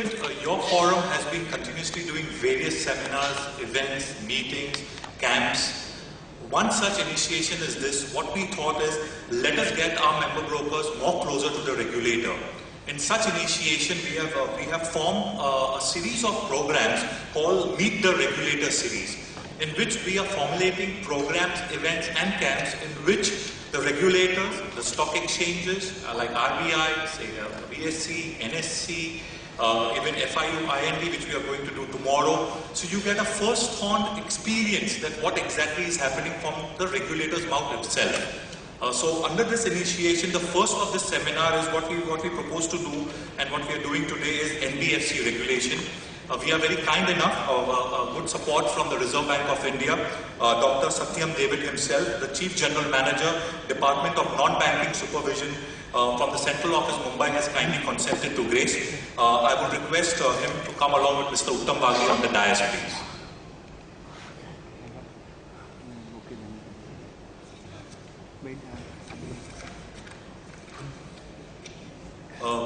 Your forum has been continuously doing various seminars, events, meetings, camps. One such initiation is this. What we thought is, let us get our member brokers more closer to the regulator. In such initiation, we have formed a series of programs called Meet the Regulator series, in which we are formulating programs, events and camps in which the regulators, the stock exchanges like RBI, say BSC, NSC, even FIU, IND, which we are going to do tomorrow. So you get a first-hand experience that what exactly is happening from the regulator's mouth itself. So under this initiation, the first of this seminar is what we propose to do, and what we are doing today is NBFC Regulation. We are very kind enough of good support from the Reserve Bank of India. Dr. Satyam David himself, the Chief General Manager, Department of Non-Banking Supervision from the Central Office, Mumbai, has kindly consented to grace. I would request him to come along with Mr. Uttam Bagri on the dais, please.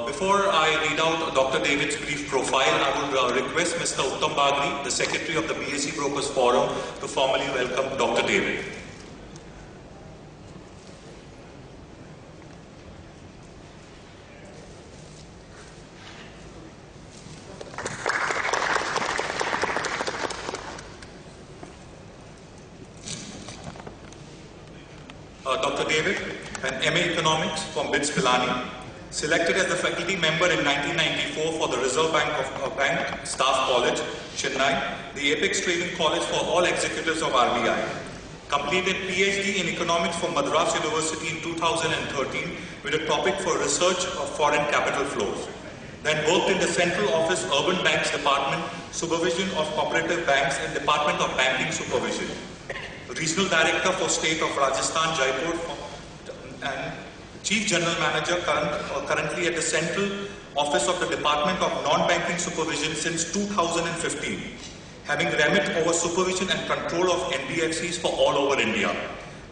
Before I read out Dr. David's brief profile, I would request Mr. Uttam Bagri, the Secretary of the BSE Brokers Forum, to formally welcome Dr. David. Dr. David, an MA Economics from BITS Pilani. Selected as the faculty member in 1994 for the Reserve Bank Staff College, Chennai, the Apex Training College for all executives of RBI. Completed PhD in Economics from Madras University in 2013 with a topic for research of foreign capital flows. Then worked in the Central Office Urban Banks Department, Supervision of Cooperative Banks and Department of Banking Supervision. Regional Director for State of Rajasthan, Jaipur, and Chief General Manager currently at the Central Office of the Department of Non-Banking Supervision since 2015, having remit over supervision and control of NBFCs for all over India.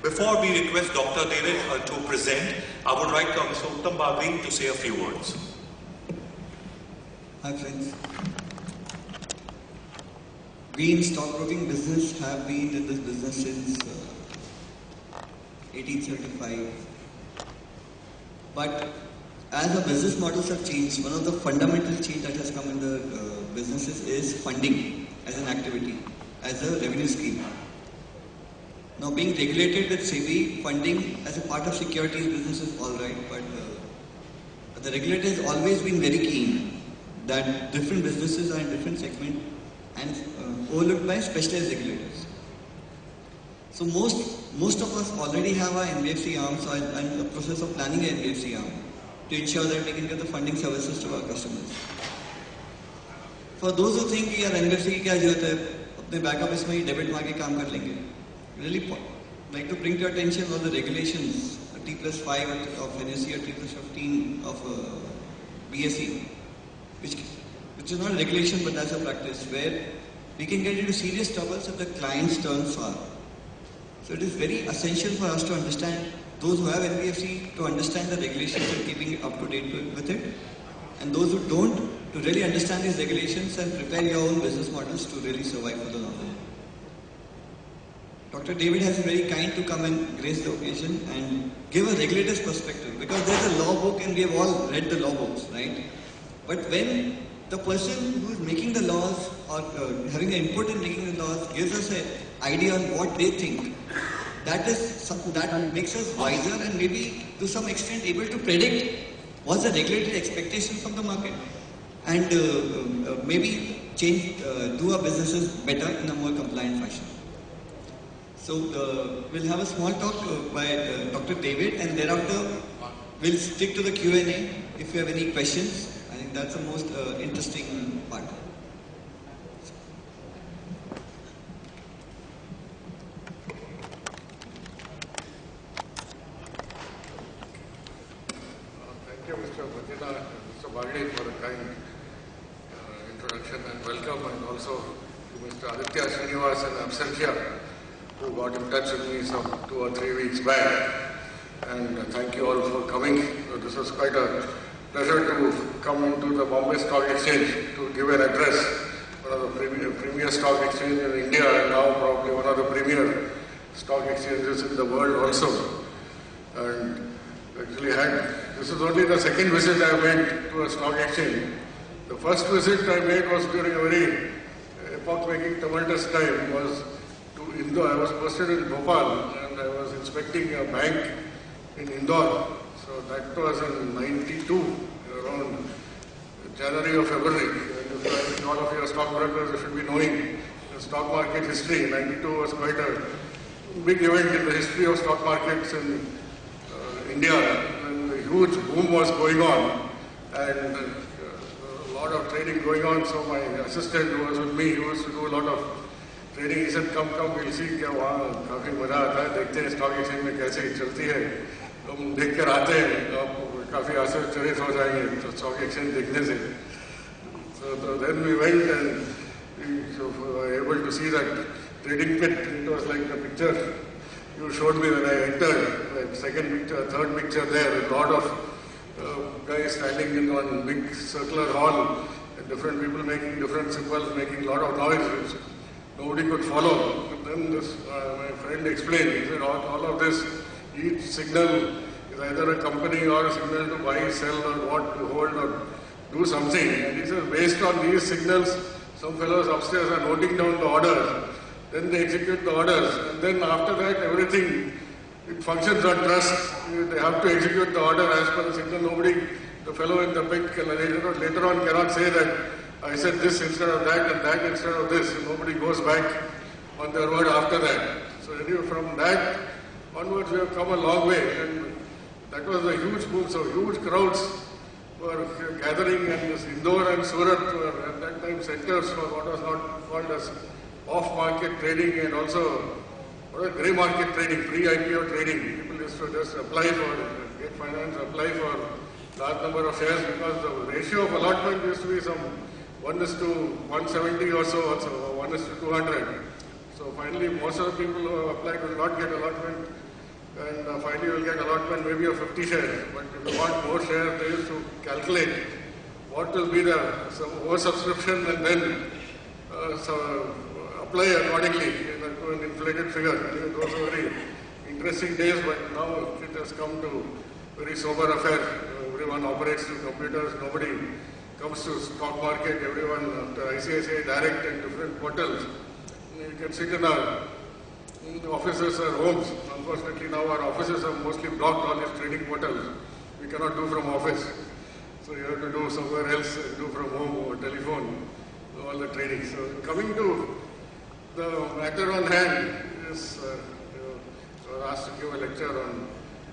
Before we request Dr. David to present, I would like Mr. Uttam Bagri to say a few words. Hi friends. We in stockbroking business have been in this business since 1875. But as the business models have changed, one of the fundamental change that has come in the businesses is funding as an activity, as a revenue scheme. Now being regulated with SEBI, funding as a part of securities business is alright, but the regulator has always been very keen that different businesses are in different segments and overlooked by specialized regulators. So most of us already have our NBFC arms and the process of planning an NBFC arm to ensure that we can get the funding services to our customers. For those who think कि यार NBFC की क्या जरूरत है, अपने back office में ही debit मार के काम कर लेंगे. Really like to bring to your attention all the regulations, T+5 of NSE or T+15 of BSE, which is not a regulation but that's a practice where we can get into serious troubles if the clients turn sour. So it is very essential for us to understand, those who have NBFC, to understand the regulations and keeping it up to date with it, and those who don't, to really understand these regulations and prepare your own business models to really survive for the long run. Dr. David has been very kind to come and grace the occasion and give a regulator's perspective, because there's a law book and we have all read the law books, right? But when the person who is making the laws or having the input in making the laws gives us an idea on what they think, that makes us wiser and maybe to some extent able to predict what's the regulatory expectation from the market and maybe do our businesses better in a more compliant fashion. So we'll have a small talk by Dr. David, and thereafter we'll stick to the Q&A if you have any questions. I think that's the most interesting part. Thank you, Mr. Bhatina and Mr. Bagri, for a kind introduction and welcome, and also to Mr. Aditya Srinivas and Apsarkhya, who got in touch with me some 2 or 3 weeks back. And thank you all for coming. So this was quite a pleasure to come into the Bombay Stock Exchange to give an address, one of the premier stock exchange in India and now probably one of the premier stock exchanges in the world also. And actually this is only the second visit I made to a stock exchange. The first visit I made was during a very epoch-making, tumultuous time, was to Indore. I was posted in Bhopal and I was inspecting a bank in Indore. So that was in 92, around January or February. And I think all of your stockbrokers should be knowing the stock market history. 92 was quite a big event in the history of stock markets in India. And a huge boom was going on and a lot of trading going on. So my assistant who was with me, he used to do a lot of trading. He said, come, we'll see क्या वहाँ काफी मजा आता है, देखते हैं stock exchange में कैसे चलती है. हम देख कर आते हैं, आप काफी आश्चर्यचकित हो जाएंगे स्टॉक एक्सचेंज देखने से. So then we went and we were able to see that trading pit. It was like the picture you showed me when I entered. Like second picture, third picture there, with a lot of guys standing in one big circular hall and different people making different symbols, making a lot of noise which nobody could follow. And then my friend explained, he said all of this, each signal is either a company or a signal to buy, sell or what, to hold or do something. And he says based on these signals, some fellows upstairs are noting down the orders. Then they execute the orders, and then after that everything, it functions on trust. They have to execute the order as per the signal. Nobody, the fellow in the pit can later on cannot say that I said this instead of that and that instead of this. Nobody goes back on their word after that. So anyway, from that onwards we have come a long way, and that was a huge boom. So huge crowds were gathering, and this Indore and Surat were at that time centers for what was not called as off-market trading and also grey market trading, pre-IPO trading. People used to just apply for, get finance, apply for large number of shares because the ratio of allotment used to be some 1:170 or so, also 1:200. So finally most of the people who applied will not get allotment, and finally will get allotment maybe of 50 shares. But if you want more shares, they used to calculate what will be the oversubscription and then apply accordingly to an inflated figure. Those were very interesting days, but now it has come to very sober affair. Everyone operates through computers. Nobody comes to stock market. Everyone after ICICI Direct and different portals. You can sit in our offices or homes. Unfortunately, now our offices are mostly blocked, all these trading portals. We cannot do from office. So you have to do somewhere else, do from home or telephone, all the trading. So coming to the matter on hand is, I was asked to give a lecture on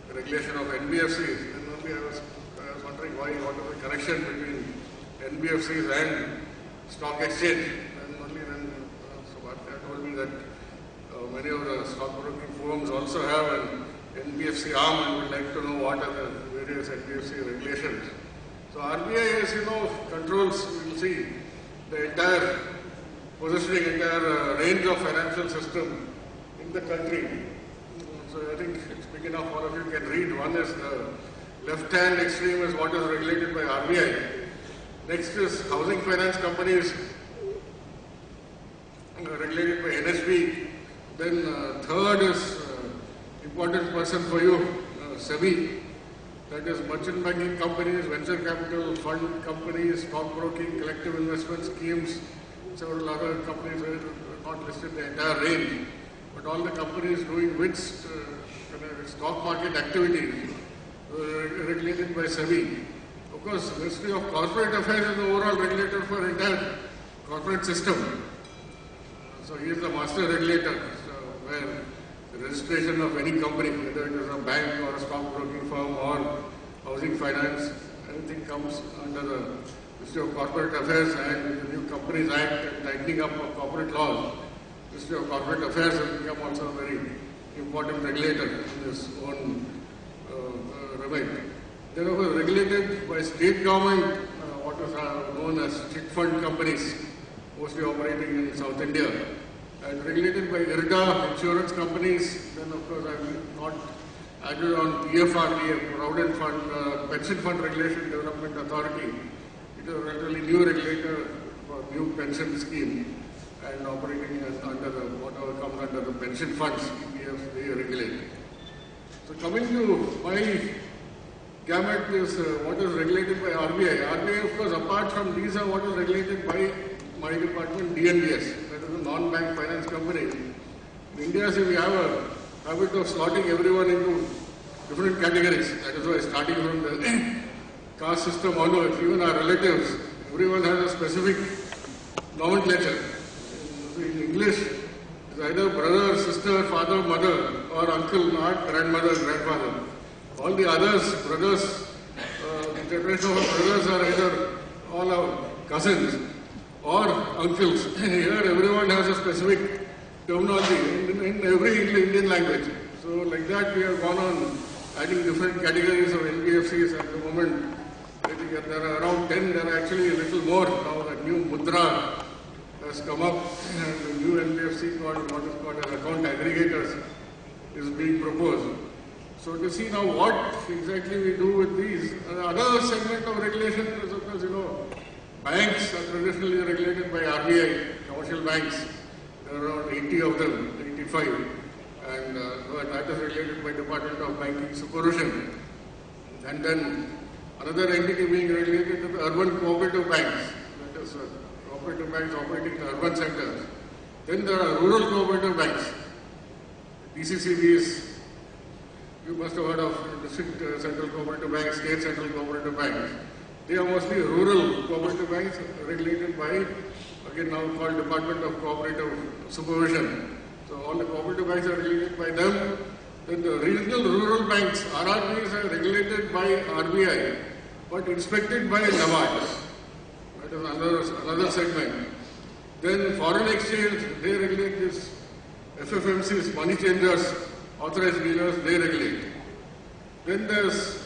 the regulation of NBFCs. And only I was wondering what is the connection between NBFCs and stock exchange. And only then Bhartia told me that many of the stockbroking firms also have an NBFC arm and would like to know what are the various NBFC regulations. So RBI, as you know, controls, we will see, the entire positioning, entire range of financial system in the country. So I think it's big enough, all of you can read. One is the left-hand extreme is what is regulated by RBI. Next is housing finance companies regulated by NHB. Then third is important person for you, SEBI. That is merchant banking companies, venture capital fund companies, stockbroking, collective investment schemes, several other companies were not listed the entire range. But all the companies doing which stock market activities regulated by SEBI. Of course, Ministry of Corporate Affairs is the overall regulator for entire corporate system. So he is the master regulator, where the registration of any company, whether it is a bank or a stockbroking firm or housing finance, anything comes under the Ministry of Corporate Affairs, and the new Companies Act and tightening up of corporate laws. Ministry of Corporate Affairs has become also a very important regulator in its own remit. They were regulated by state government, what is known as chit fund companies, mostly operating in South India, and regulated by IRDA, insurance companies. Then of course I will not added on PFRDA, Provident Fund, Pension Fund Regulation Development Authority. It is a relatively new regulator for new pension scheme and operating under the, whatever comes under the pension funds, EPFs, they regulate. So coming to my gamut is what is regulated by RBI. RBI, of course, apart from these are what is regulated by my department, DNBS, that is a non-bank finance company. In India, we have a habit of slotting everyone into different categories. That is why starting from the caste system onwards, even our relatives, everyone has a specific nomenclature. In English, it's either brother, sister, father, mother, or uncle, aunt, grandmother, grandfather. All the others, brothers, the generation of brothers are either all our cousins or uncles. Here everyone has a specific terminology in every Indian language. So like that we have gone on adding different categories of NBFCs at the moment. I think there are around 10, there are actually a little more now. That new Mudra has come up and the new NBFC called what is called as account aggregators is being proposed. So to see now what exactly we do with these. Another segment of regulation is, of course, banks are traditionally regulated by RBI, commercial banks. There are around 80 of them, 85. And that is regulated by Department of Banking Supervision. And then another entity being regulated is the urban cooperative banks. That is cooperative banks operating in the urban centers. Then there are rural cooperative banks, DCCBs. You must have heard of district central cooperative banks, state central cooperative banks. They are mostly rural cooperative banks regulated by, again now called Department of Cooperative Supervision. So all the cooperative banks are regulated by them. Then the regional rural banks, RRBs, are regulated by RBI, but inspected by NABARD. That is another segment. Then foreign exchange, they regulate this. FFMCs, money changers, authorized dealers, they regulate. Then there's,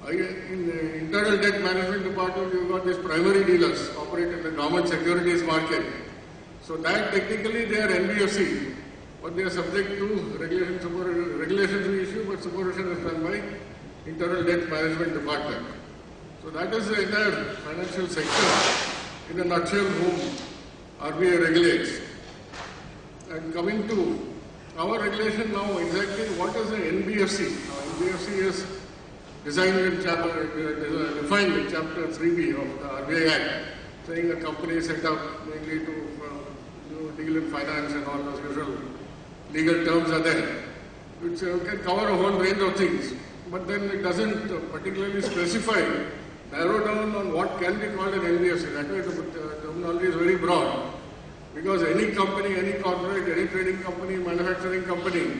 in the internal debt management department, you've got these primary dealers operate in the government securities market. So that technically they are NBFC, but they are subject to regulations we issue, but supervision is done by internal debt management department. So that is the entire financial sector in a nutshell whom RBI regulates. And coming to our regulation now, exactly what is an NBFC? Now, NBFC is defined in Chapter 3B of the RBI Act, saying a company set up mainly to deal in finance and all those usual legal terms are there, which can cover a whole range of things. But then it doesn't particularly specify, narrow down on what can be called an NBFC. That way the terminology is very broad. Because any company, any corporate, any trading company, manufacturing company,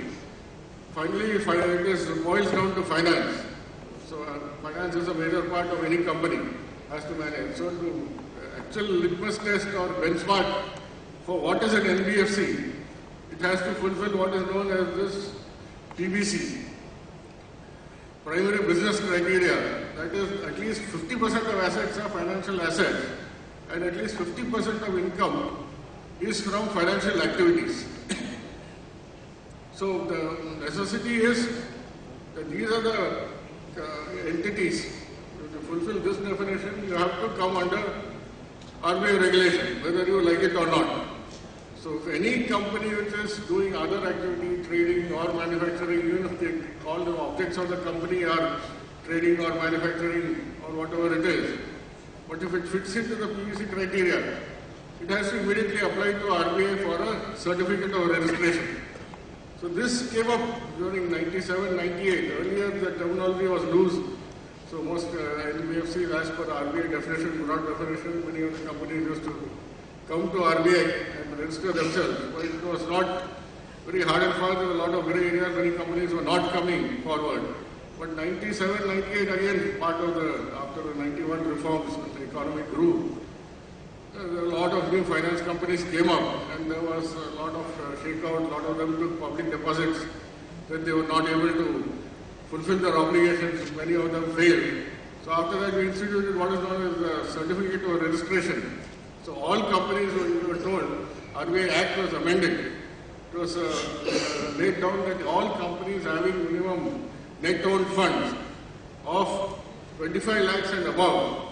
finally it boils down to finance. So finance is a major part of any company, has to manage. So the actual litmus test or benchmark for what is an NBFC, it has to fulfill what is known as this PBC, primary business criteria. That is, at least 50% of assets are financial assets and at least 50% of income is from financial activities. So the necessity is that these are the entities. To fulfill this definition, you have to come under RBI regulation, whether you like it or not. So if any company which is doing other activity, trading or manufacturing, even if all the objects of the company are trading or manufacturing or whatever it is, but if it fits into the PVC criteria, it has to immediately apply to RBI for a certificate of registration. So this came up during 97, 98. Earlier the terminology was loose. So most NBFCs, as per RBI definition, broad definition, many of the companies used to come to RBI and register themselves. But it was not very hard and fast. There were a lot of grey areas. Many companies were not coming forward. But 97, 98 again, part of after the 91 reforms, when the economy grew, a lot of new finance companies came up and there was a lot of shakeout. A lot of them took public deposits that they were not able to fulfill their obligations. Many of them failed. So after that we instituted what is known as the certificate of registration. So all companies, we were told, RBI Act was amended it was laid down that all companies having minimum net owned funds of 25 lakhs and above,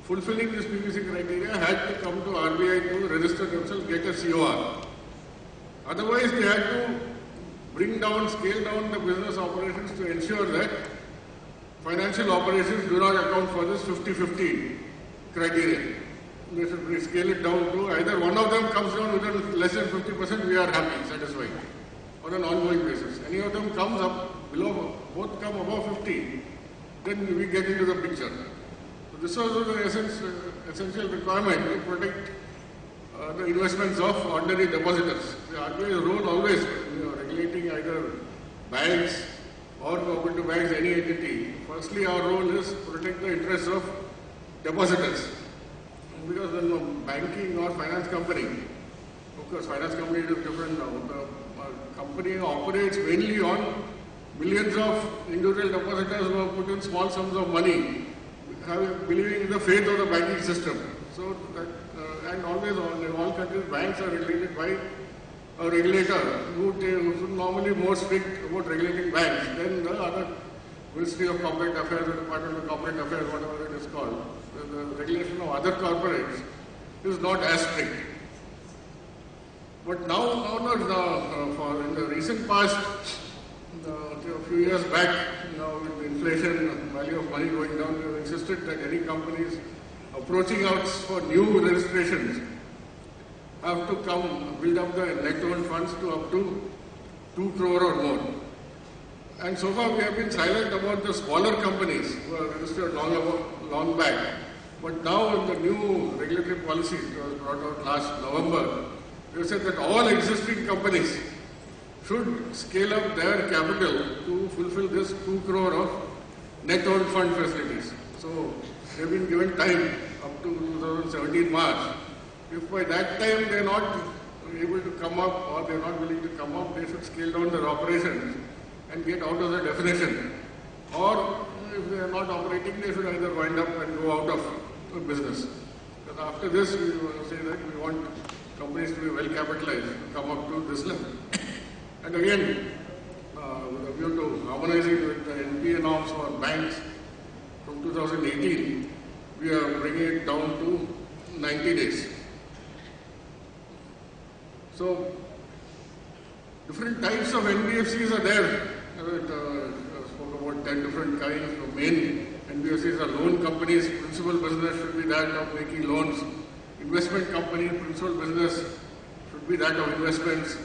fulfilling this PVC criteria, had to come to RBI to register themselves, get a COR. Otherwise, they had to bring down, scale down the business operations to ensure that financial operations do not account for this 50-50 criteria. They should scale it down to either one of them comes down within less than 50%, we are happy, satisfied, on an ongoing basis. Any of them comes up below, both come above 50, then we get into the picture. So this was the essential requirement to protect the investments of ordinary depositors. The RBI's role always, regulating either banks or open to banks, any entity. Firstly, our role is to protect the interests of depositors. Because when a banking or finance company, of course, finance company is different now. The company operates mainly on millions of individual depositors who have put in small sums of money, believing in the faith of the banking system. So, and always in all countries, banks are regulated by a regulator who is normally more strict about regulating banks than the other Ministry of Corporate Affairs or Department of Corporate Affairs, whatever it is called. The regulation of other corporates is not as strict. But now in the recent past, a few years back, with the inflation, value of money going down, we have insisted that any companies approaching out for new registrations have to come build up the net owned funds to up to 2 crore or more. And so far we have been silent about the smaller companies who are registered long back. But now in the new regulatory policy that was brought out last November, they said that all existing companies should scale up their capital to fulfill this 2 crore of net owned fund facilities. So they have been given time up to 2017 March. If by that time they are not able to come up or they are not willing to come up, they should scale down their operations and get out of the definition. Or if they are not operating, they should either wind up and go out of business. Because after this, we want to say that we want companies to be well capitalized, to come up to this level. And again, with a view to harmonizing with the NPA norms for banks from 2018, we are bringing it down to 90 days. So, different types of NBFCs are there. I spoke about 10 different kinds. The main NBFCs are loan companies. Principal business should be that of making loans. Investment company, principal business should be that of investments.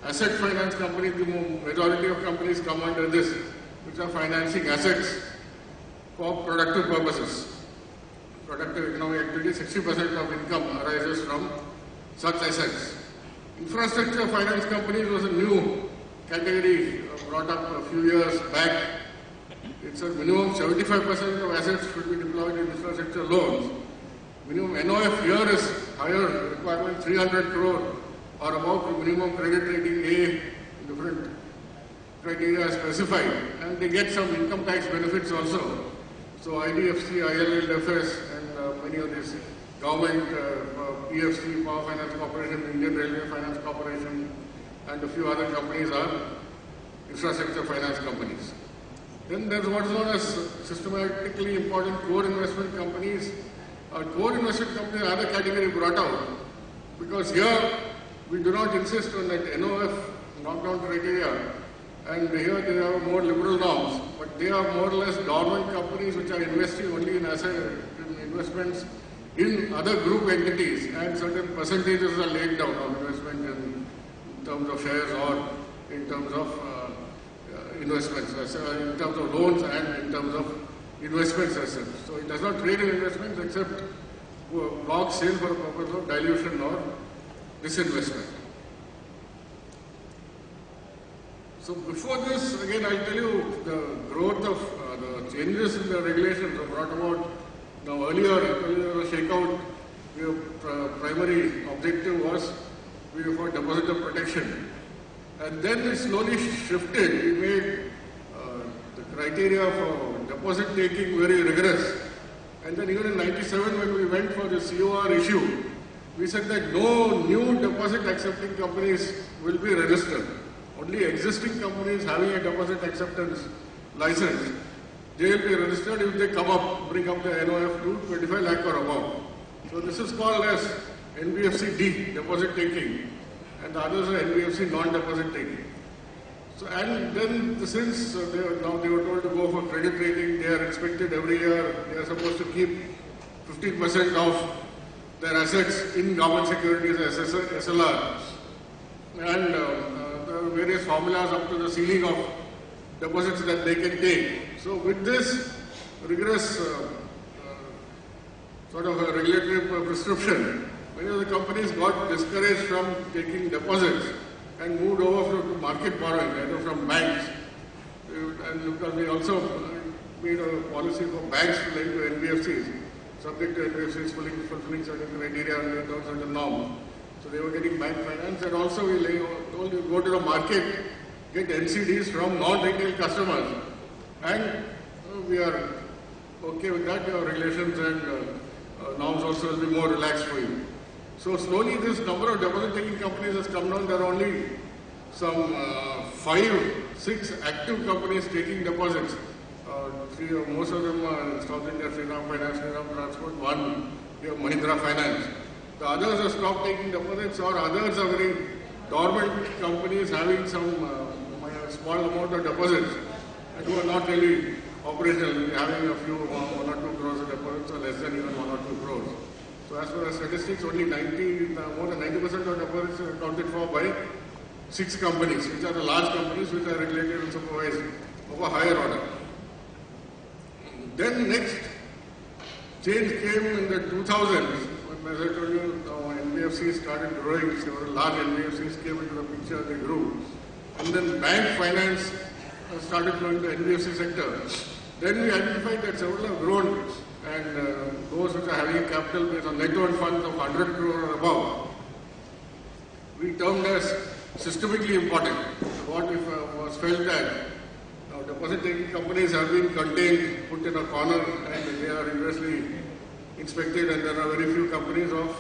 Asset finance companies, the majority of companies come under this, which are financing assets for productive purposes. Productive economic activity, 60% of income arises from such assets. Infrastructure finance companies was a new category brought up a few years back. It's a minimum 75% of assets should be deployed in infrastructure loans. Minimum NOF here is higher requirement, 300 crore or above minimum credit rating A, different criteria specified, and they get some income tax benefits also. So IDFC, ILLFS and many of these government, PFC, Power Finance Corporation, Indian Railway Finance Corporation and a few other companies are infrastructure finance companies. Then there is what is known as systematically important core investment companies. Core investment companies are the category brought out because here we do not insist on that NOF knockdown criteria, and here they have more liberal norms, but they are more or less dormant companies which are investing only in investments in other group entities, and certain percentages are laid down of investment in terms of shares or in terms of investments, in terms of loans and in terms of investments as such. So it does not trade in investments except block sale for a purpose of dilution or disinvestment. So before this, again I'll tell you the growth of the changes in the regulations are brought about. Now earlier the shakeout, primary objective was for depositor protection. And then it slowly shifted. We made the criteria for deposit taking very rigorous. And then even in '97 when we went for the COR issue, we said that no new deposit accepting companies will be registered. Only existing companies having a deposit acceptance license, they will be registered if they bring up the NOF to 25 lakh or above. So this is called as NBFC D, deposit taking, and the others are NBFC non-deposit taking. So, and then since they were told to go for credit rating, they are inspected every year, they are supposed to keep 15% of their assets in government securities as SLR, and the various formulas up to the ceiling of deposits that they can take. So with this rigorous sort of a regulatory prescription, many of the companies got discouraged from taking deposits and moved over to market borrowing, either from banks. And because we also made a policy for banks to lend to NBFCs, subject to NBFCs fulfilling certain criteria and laid down certain norms. So they were getting bank finance, and also we told you go to the market, get NCDs from non-retail customers, and we are okay with that. Your regulations and norms also will be more relaxed for you. So slowly this number of deposit taking companies has come down. There are only some 5, 6 active companies taking deposits. Most of them are South India, Sriram Finance, Sriram Transport, one, we have Mahindra Finance. The others have stopped taking deposits, or others are very dormant companies having some small amount of deposits and who are not really operational, having a few 1 or 2 crores of deposits or less than even 1 or 2 crores. So as per our statistics, only more than 90% of deposits are accounted for by 6 companies, which are the large companies which are regulated and supervised of a higher order. Then next change came in the 2000s, when, as I told you, NBFCs started growing. Several large NBFCs came into the picture, they grew. And then bank finance started growing the NBFC sector. Then we identified that several have grown, and those which are having a capital base on net worth funds of 100 crore or above, we termed as systemically important. What if was felt that deposit taking companies have been contained, put in a corner, and they are rigorously inspected, and there are very few companies of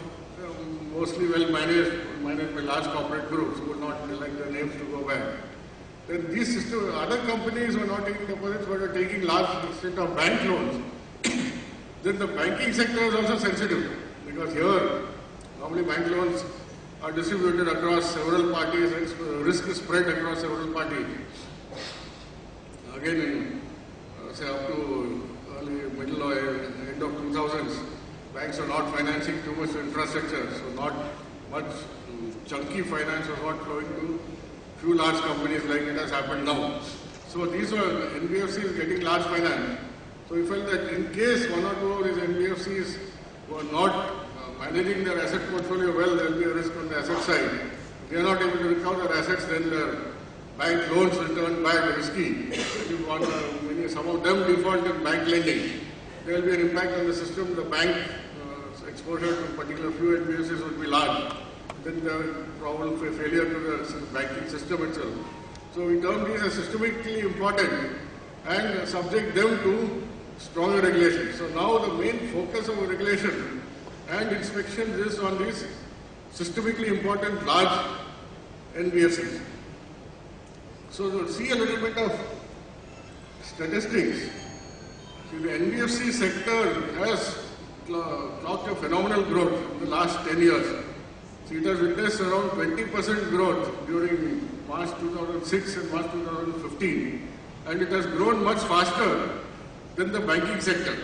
mostly well managed by large corporate groups who would not like their names to go back. Then these other companies were not taking deposits but are taking large extent of bank loans. Then the banking sector is also sensitive, because here normally bank loans are distributed across several parties and risk is spread across several parties. Again, in, say up to early, middle or end of 2000s, banks are not financing too much infrastructure, so not much chunky finance was not flowing to few large companies like it has happened now. So these were NBFCs getting large finance. So we felt that in case 1 or 2 of these NBFCs were not managing their asset portfolio well, there will be a risk on the asset side. If they are not able to recover their assets, then their bank loans will turn back risky. Some of them default in bank lending. There will be an impact on the system. The bank exposure to particular few NBFCs will be large. Then the problem for failure to the banking system itself. So we term these as systemically important and subject them to stronger regulations. So now the main focus of regulation and inspection is on these systemically important large NBFCs. So to see a little bit of statistics, see the NBFC sector has clocked a phenomenal growth in the last 10 years. See, it has witnessed around 20% growth during March 2006 and March 2015, and it has grown much faster than the banking sector.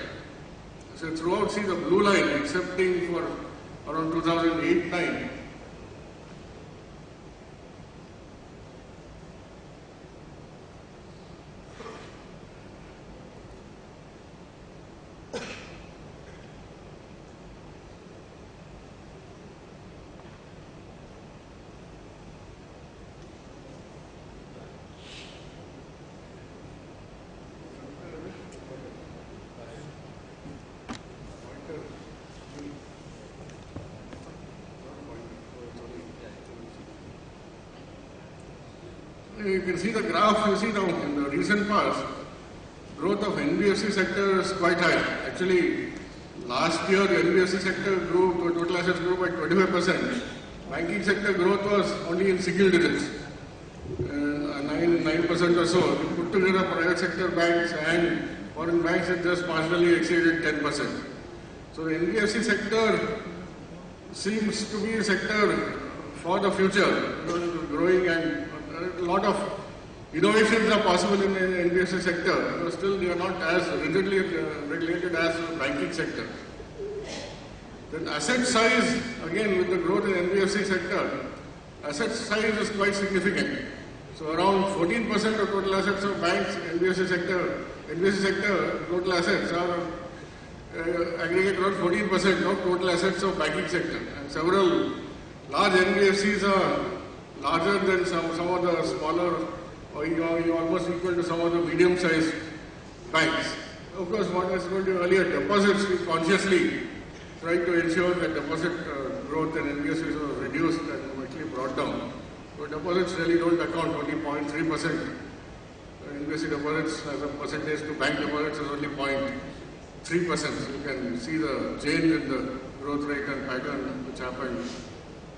So throughout, see the blue line, excepting for around 2008-9, you can see the graph, you see now in the recent past, growth of NBFC sector is quite high. Actually, Last year, the NBFC sector grew, total assets grew by 25%. Banking sector growth was only in single digits, 9% or so. We put together private sector banks and foreign banks, it just marginally exceeded 10%. So the NBFC sector seems to be a sector for the future, growing, and a lot of innovations are possible in the NBFC sector, but still they are not as rigidly regulated as the banking sector. Then asset size, again with the growth in the NBFC sector, asset size is quite significant. So around 14% of total assets of banks, NBFC sector total assets are aggregate around 14% of total assets of banking sector. And several large NBFCs are larger than some of the smaller, or you're almost equal to some of the medium-sized banks. Of course, what I told you earlier, deposits, we consciously tried to ensure that deposit growth in NBFCs was reduced and actually brought down. So deposits really don't account, only 0.3%. NBFC deposits as a percentage to bank deposits is only 0.3%. So you can see the change in the growth rate and pattern which happened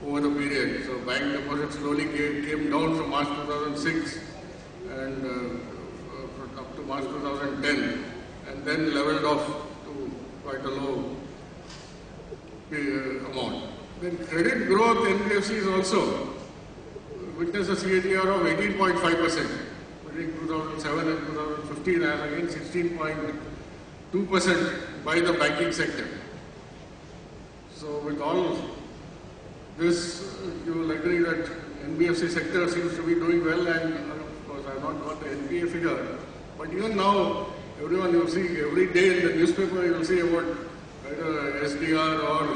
over the period. So bank deposits slowly came down from March 2006 and up to March 2010, and then leveled off to quite a low amount. Then credit growth NBFCs also witnessed a CAGR of 18.5% between 2007 and 2015, as against 16.2% by the banking sector. So with all this, you will agree that NBFC sector seems to be doing well, and of course I have not got the NPA figure, but even now everyone you see every day in the newspaper you will see about either SDR or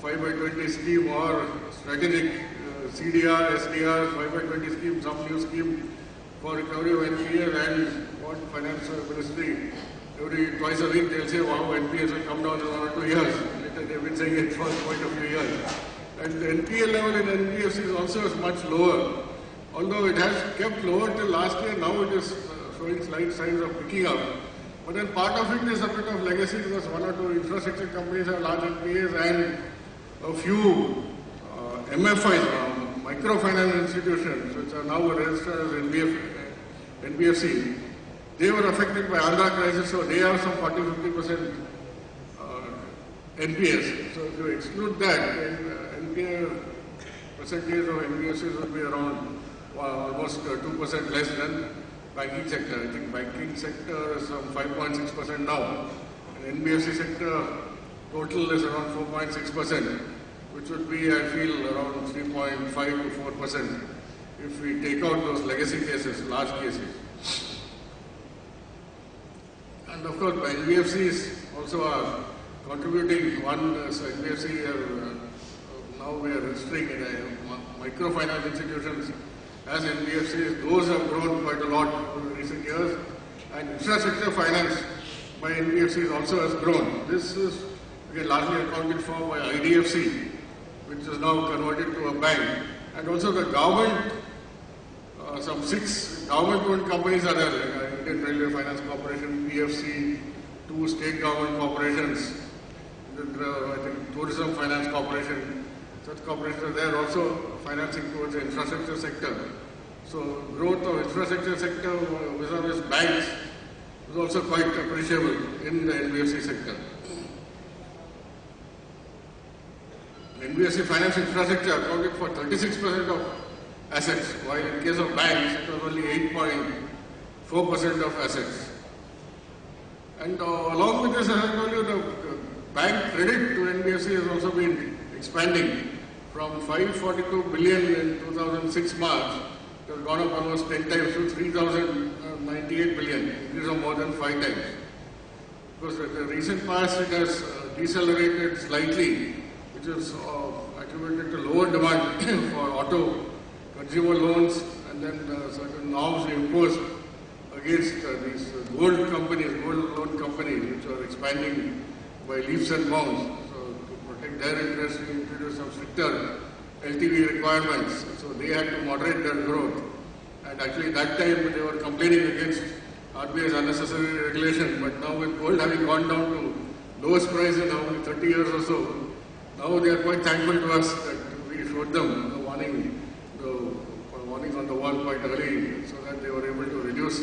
5/20 scheme or strategic CDR, SDR, 5/20 scheme, some new scheme for recovery of NPAs, and what finance ministry every twice a week they'll say, wow, NPAs will come down in 1 or 2 years. Later they've been saying it for quite a few years. And the NPA level in NBFCs also is much lower. Although it has kept lower till last year, now it is showing slight signs of picking up. But then part of it is a bit of legacy, because 1 or 2 infrastructure companies have large NPAs, and a few MFIs, microfinance institutions, which are now registered as NBFC, they were affected by Andhra crisis, so they have some 40-50% NPAs. So if you exclude that, then NPA percentage of NBFCs would be around almost 2% less than banking sector. I think banking sector is some 5.6% now, and NBFC sector total is around 4.6%, which would be, I feel, around 3.5 to 4% if we take out those legacy cases, large cases. And of course, NBFCs also are contributing. One NBFC, now we are registering microfinance institutions as NBFCs. Those have grown quite a lot over recent years. And infrastructure finance by NBFCs also has grown. This is again largely accounted for by IDFC, which is now converted to a bank. And also the government, some 6 government-owned companies are there, like Indian Railway Finance Corporation, PFC, 2 state government corporations, I think Tourism Finance Corporation. Such corporations are there also financing towards the infrastructure sector. So growth of infrastructure sector vis-a-vis banks is also quite appreciable in the NBFC sector. NBFC finance infrastructure accounted for 36% of assets, while in case of banks it was only 8.4% of assets. And along with this, as I told you, the bank credit to NBFC has also been expanding from 542 billion in 2006 March. It has gone up almost 10 times to 3,098 billion, increase of more than 5 times. Because in the recent past it has decelerated slightly, which is attributed to lower demand for auto consumer loans, and then certain norms imposed against these gold loan companies, which are expanding by leaps and bounds. So to protect their interests, we introduced some stricter LTV requirements. So they had to moderate their growth. And actually that time they were complaining against RBI's unnecessary regulation. But now with gold having gone down to lowest price in how many 30 years or so. Now they are quite thankful to us that we showed them the warning on the wall quite early, so that they were able to reduce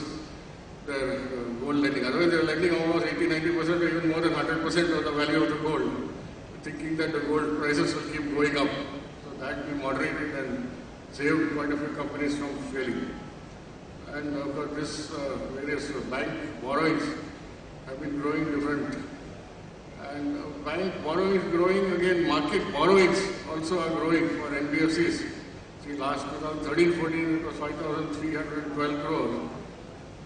their gold lending. Otherwise, they were lending almost 80-90% or even more than 100% of the value of the gold, thinking that the gold prices will keep going up. So that we moderated and saved quite a few companies from failing. And of course, this various bank borrowings have been growing different. And bank borrowings growing, again market borrowings also are growing for NBFCs. See, last 2013-14 it was 5,312 crores.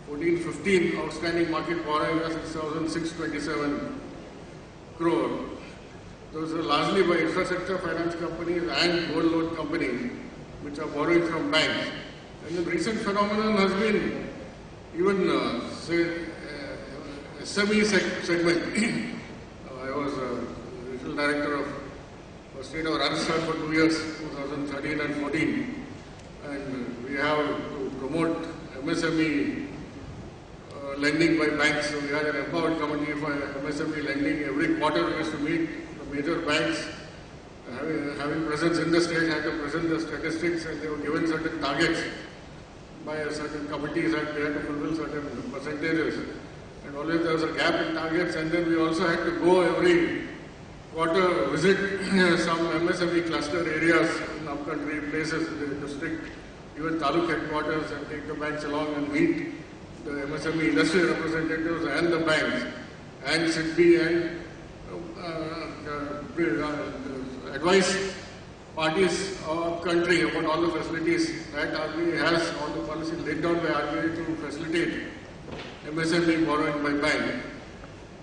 14-15 outstanding market borrowing was 6,627 crore. Those are largely by infrastructure finance companies and gold loan companies which are borrowing from banks. And the recent phenomenon has been even, SME segment. I was regional director of state of Rajasthan for 2 years, 2013 and 14. And we have to promote MSME lending by banks. So we had an empowered committee for MSME lending. Every quarter we used to meet the major banks having presence in the state, had to present the statistics, and they were given certain targets by a certain committees, and they had to fulfill certain percentages. And always there was a gap in targets, and then we also had to go every quarter visit some MSME cluster areas in upcountry places in the district, even taluk headquarters, and take the banks along and meet the MSME industry representatives and the banks and SIDBI and advise parties of country about all the facilities that RBI has, all the policies laid down by RBI to facilitate MSME borrowing by bank.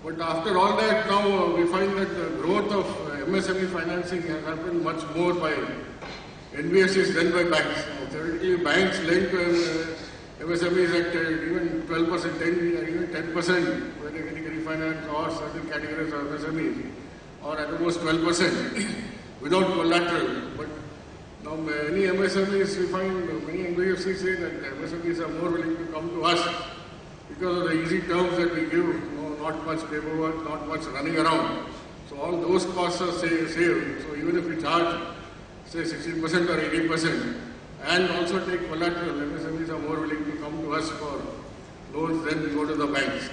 But after all that, now we find that the growth of MSME financing has happened much more by NBFCs than by banks. Theoretically, banks lend to MSMEs at even 12%, 10, even 10%, where they're getting refinanced, or certain categories of MSMEs, or at almost 12% without collateral. But now many MSMEs, we find many NBFCs say that MSMEs are more willing to come to us because of the easy terms that we give, not much paperwork, not much running around. So all those costs are saved. So even if we charge, say 60% or 80%, and also take collateral, MSMEs are more willing to come to us for loans than we go to the banks.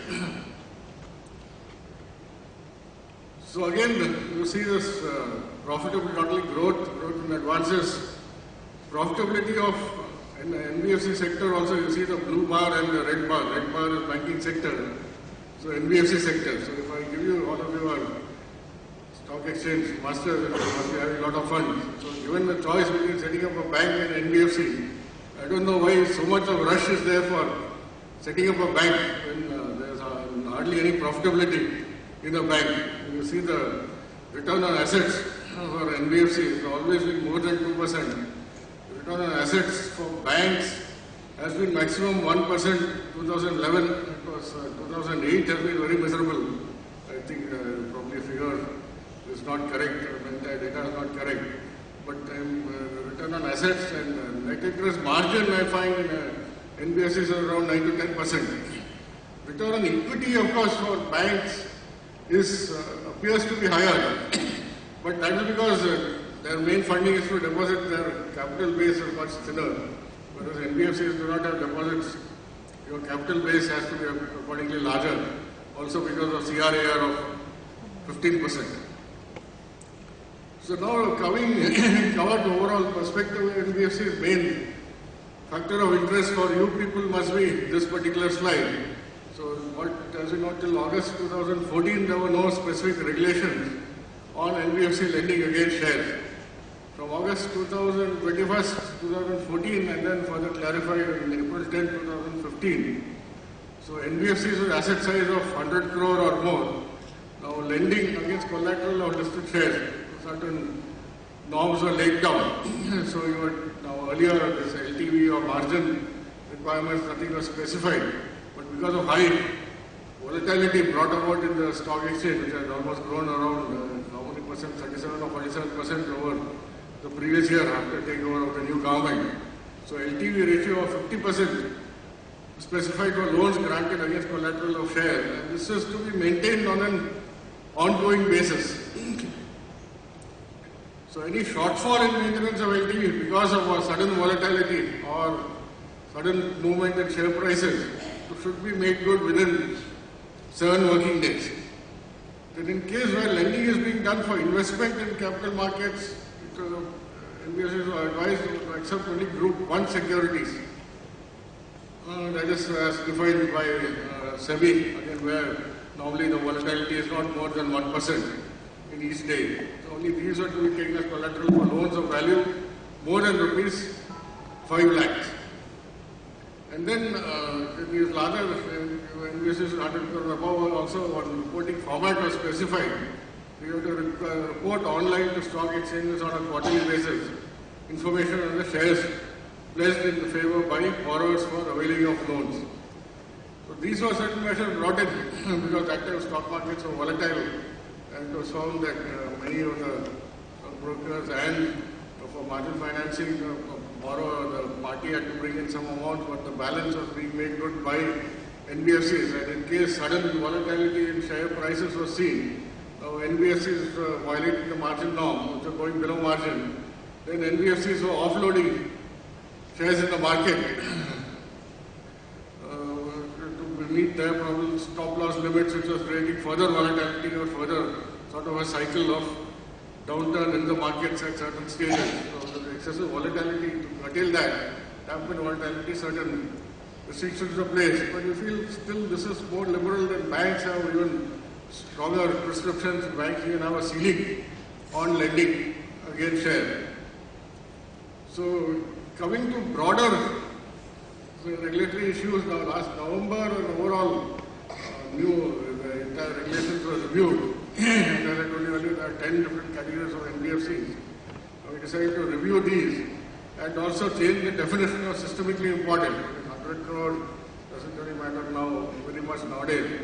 So again, you see this profitable not only growth in advances, profitability of in the NBFC sector also. You see the blue bar and the red bar. Red bar is banking sector, so NBFC sector. So if I give you, all of you are stock exchange masters, you must be having a lot of funds. So given the choice between setting up a bank and NBFC, I don't know why so much of rush is there for setting up a bank when there's hardly any profitability in a bank. You see the return on assets for NBFC has always been more than 2%. Return on assets for banks has been maximum 1%. 2011, it was 2008 has been very miserable. I think probably figure is not correct, the data is not correct. But return on assets and net interest margin, I find NBFCs is around 9 to 10%. Return on equity, of course, for banks appears to be higher, but that is because their main funding is to deposit. Their capital base is much thinner, whereas NBFCs do not have deposits. Your capital base has to be accordingly larger, also because of CRAR of 15%. So now covered the overall perspective of NBFC's main factor of interest for you people must be this particular slide. So as you know, till August 2014, there were no specific regulations on NBFC lending against shares. From August 2014, and then further clarified in April 10, 2015. So NBFCs with asset size of 100 crore or more, now lending against collateral of listed shares, certain norms were laid down. So you were, now earlier this LTV or margin requirements, nothing was specified. But because of high volatility brought about in the stock exchange, which has almost grown around how many percent, 37 or 47% over the previous year after takeover of the new government. So LTV ratio of 50% specified for loans granted against collateral of share. And this is to be maintained on an ongoing basis. So any shortfall in maintenance of LTV because of a sudden volatility or sudden movement in share prices should be made good within 7 working days. Then in case where lending is being done for investment in capital markets, NBFCs are advised to accept only Group 1 securities. That is as defined by SEBI, again where normally the volatility is not more than 1% in each day. So only these are to be taken as collateral for loans of value more than rupees 5 lakhs. And then these larger NBFCs 100 crore above also one reporting format was specified. We have to report online to stock exchanges on a quarterly basis information on the shares pledged in favor by borrowers for availing of loans. So these were certain measures brought in because that time stock markets were volatile, and it was found that many of the brokers and for margin financing, the party had to bring in some amount, but the balance was being made good by NBFCs. And in case sudden volatility in share prices was seen, NBFCs violating the margin norm, which are going below margin, then NBFCs were offloading shares in the market to meet their stop loss limits, which was creating further volatility or further sort of a cycle of downturn in the markets at certain stages. So the excessive volatility, to curtail that, dampen volatility, certain restrictions are placed. But we feel still this is more liberal than banks have even stronger prescriptions. Banks even have a ceiling on lending against share. So coming to broader regulatory issues, now last November and overall the entire regulations were reviewed. And as I told you earlier, there are 10 different categories of NBFCs. We decided to review these and also change the definition of systemically important. 100 crore doesn't really matter now very much nowadays.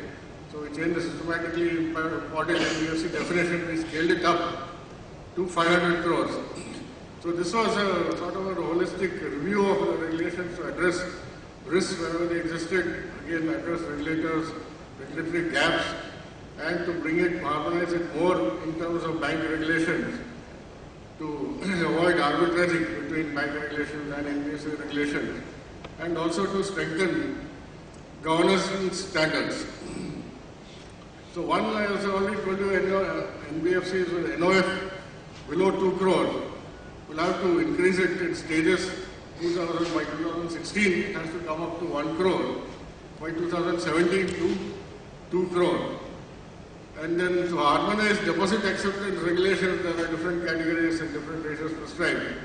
So we changed the systematically important NBFC definition. We scaled it up to 500 crores. So this was a sort of a holistic review of the regulations to address risks wherever they existed, again address regulatory gaps, and to bring it, harmonize it more in terms of bank regulations to avoid arbitraging between bank regulations and NBFC regulations, and also to strengthen governance standards. So one, I already told you, NBFCs with NOF below 2 crores will have to increase it in stages. By 2016, it has to come up to 1 crore. By 2017 to 2 crore. And then to harmonize deposit acceptance regulations, there are different categories and different ratios prescribed.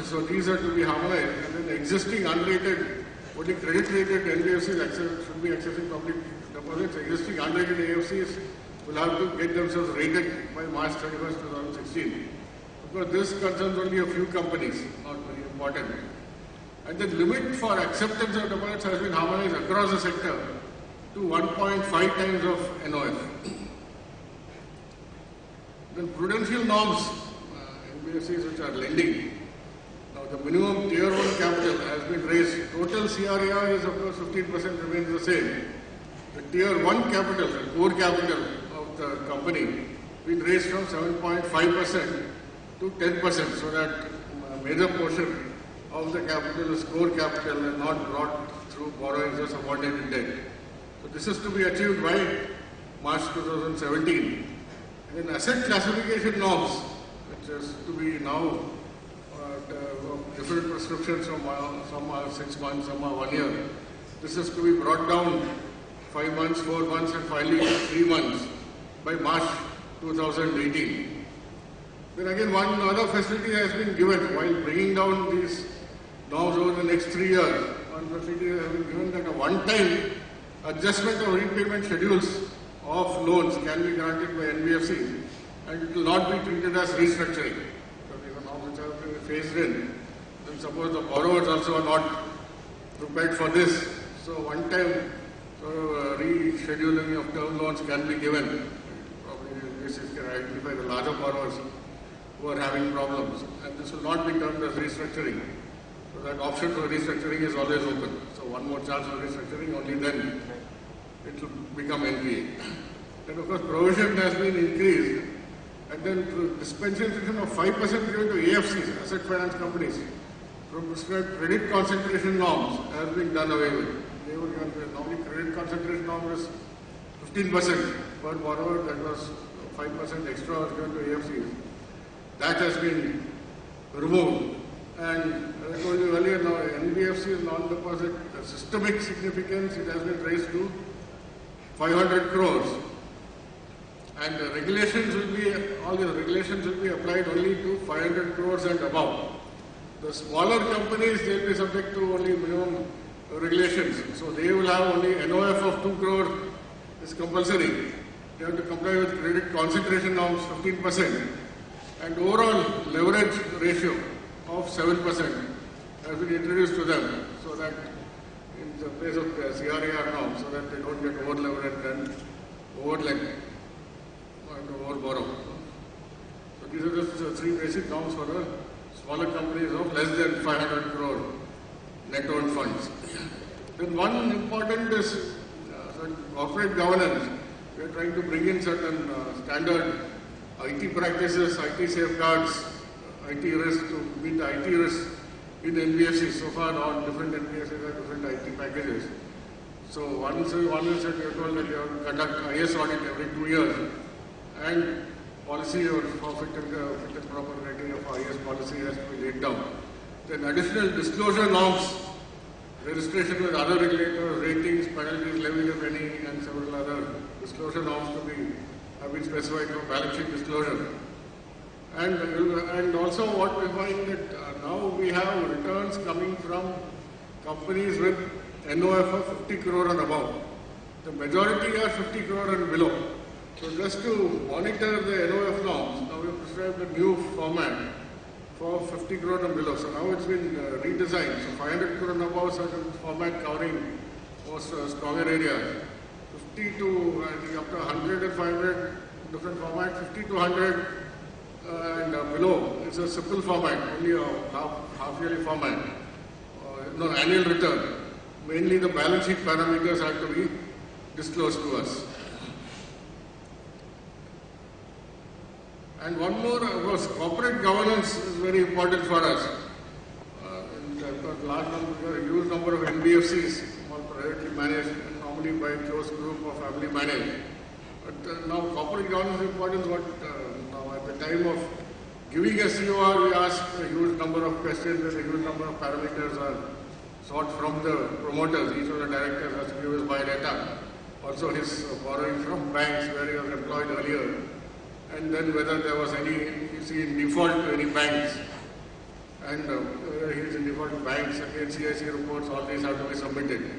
So these are to be harmonized. And then existing unrated, only credit rated NBFCs should be accessing public deposits. Existing unrated AFCs will have to get themselves rated by March 31st, 2016. Because this concerns only a few companies, not very important. And the limit for acceptance of deposits has been harmonized across the sector to 1.5 times of NOF. Then prudential norms, NBFCs which are lending. Now the minimum tier 1 capital has been raised. Total CRAR is of course 15% remains the same. The tier 1 capital, the core capital of the company, been raised from 7.5% to 10%, so that a major portion of the capital is core capital and not brought through borrowings or subordinated debt. So this is to be achieved by March 2017. And then asset classification norms, which is to be now different prescriptions from some are 6 months, some are 1 year. This is to be brought down 5 months, 4 months, and finally 3 months by March 2018. Then again, one other facility has been given while bringing down these norms over the next 3 years. One facility has been given that a one-time adjustment of repayment schedules of loans can be granted by NBFC, and it will not be treated as restructuring. So these are norms which have been phased in. Then suppose the borrowers also are not prepared for this. So one-time rescheduling of term loans can be given. Probably this can identify the larger borrowers who are having problems, and this will not be termed as restructuring. So that option for restructuring is always open. So one more chance for restructuring, only then it will become NPA. And of course, provision has been increased. And then dispensation of 5% given to AFCs, asset finance companies, from prescribed credit concentration norms has been done away with. They were normally credit concentration norm was 15% per borrower, that was 5% extra was given to AFCs. That has been removed. And as I told you earlier, now NBFC non-deposit systemic significance, it has been raised to 500 crores. And the regulations will be, all the regulations will be applied only to 500 crores and above. The smaller companies, they will be subject to only minimum regulations. So they will have only NOF of 2 crore is compulsory. They have to comply with credit concentration norms 15%. And overall leverage ratio of 7% has been introduced to them, so that in the place of CRAR norms, so that they don't get over-leveraged and over-lent and over-borrow. So these are just the three basic norms for the smaller companies of less than 500 crore net owned funds. Then one important is corporate governance. We are trying to bring in certain standard IT practices, IT safeguards, IT risk to meet the IT risk in NBFC. So far, all different NBFCs have different IT packages. So one is that you are told that you have to conduct IS audit every 2 years, and policy or fit and proper criteria for IS policy has to be laid down. Then additional disclosure norms, registration with other regulators, ratings, penalties levied if any, and several other disclosure norms have been specified for balance sheet disclosure. And also what we find that now we have returns coming from companies with NOF of 50 crore and above. The majority are 50 crore and below. So just to monitor the NOF norms, now we have prescribed a new format for 50 crore and below. So now it's been redesigned. So 500 crore and above, certain format covering most stronger areas. 50 to I think up to 100 and 500 different format. 50 to 100 and below, it's a simple format, only a half-yearly format, annual return. Mainly the balance sheet parameters have to be disclosed to us. And one more, of course, corporate governance is very important for us. A huge number of NBFCs are privately managed and normally by a close group or family managed. But now corporate governance importance, now at the time of giving a COR, we ask a huge number of questions and a huge number of parameters are sought from the promoters. Each of the directors has to give his biodata. Also his borrowing from banks where he was employed earlier. And then whether there was any, you see, in default to any banks. And whether he is in default to banks, again CIC reports, all these have to be submitted.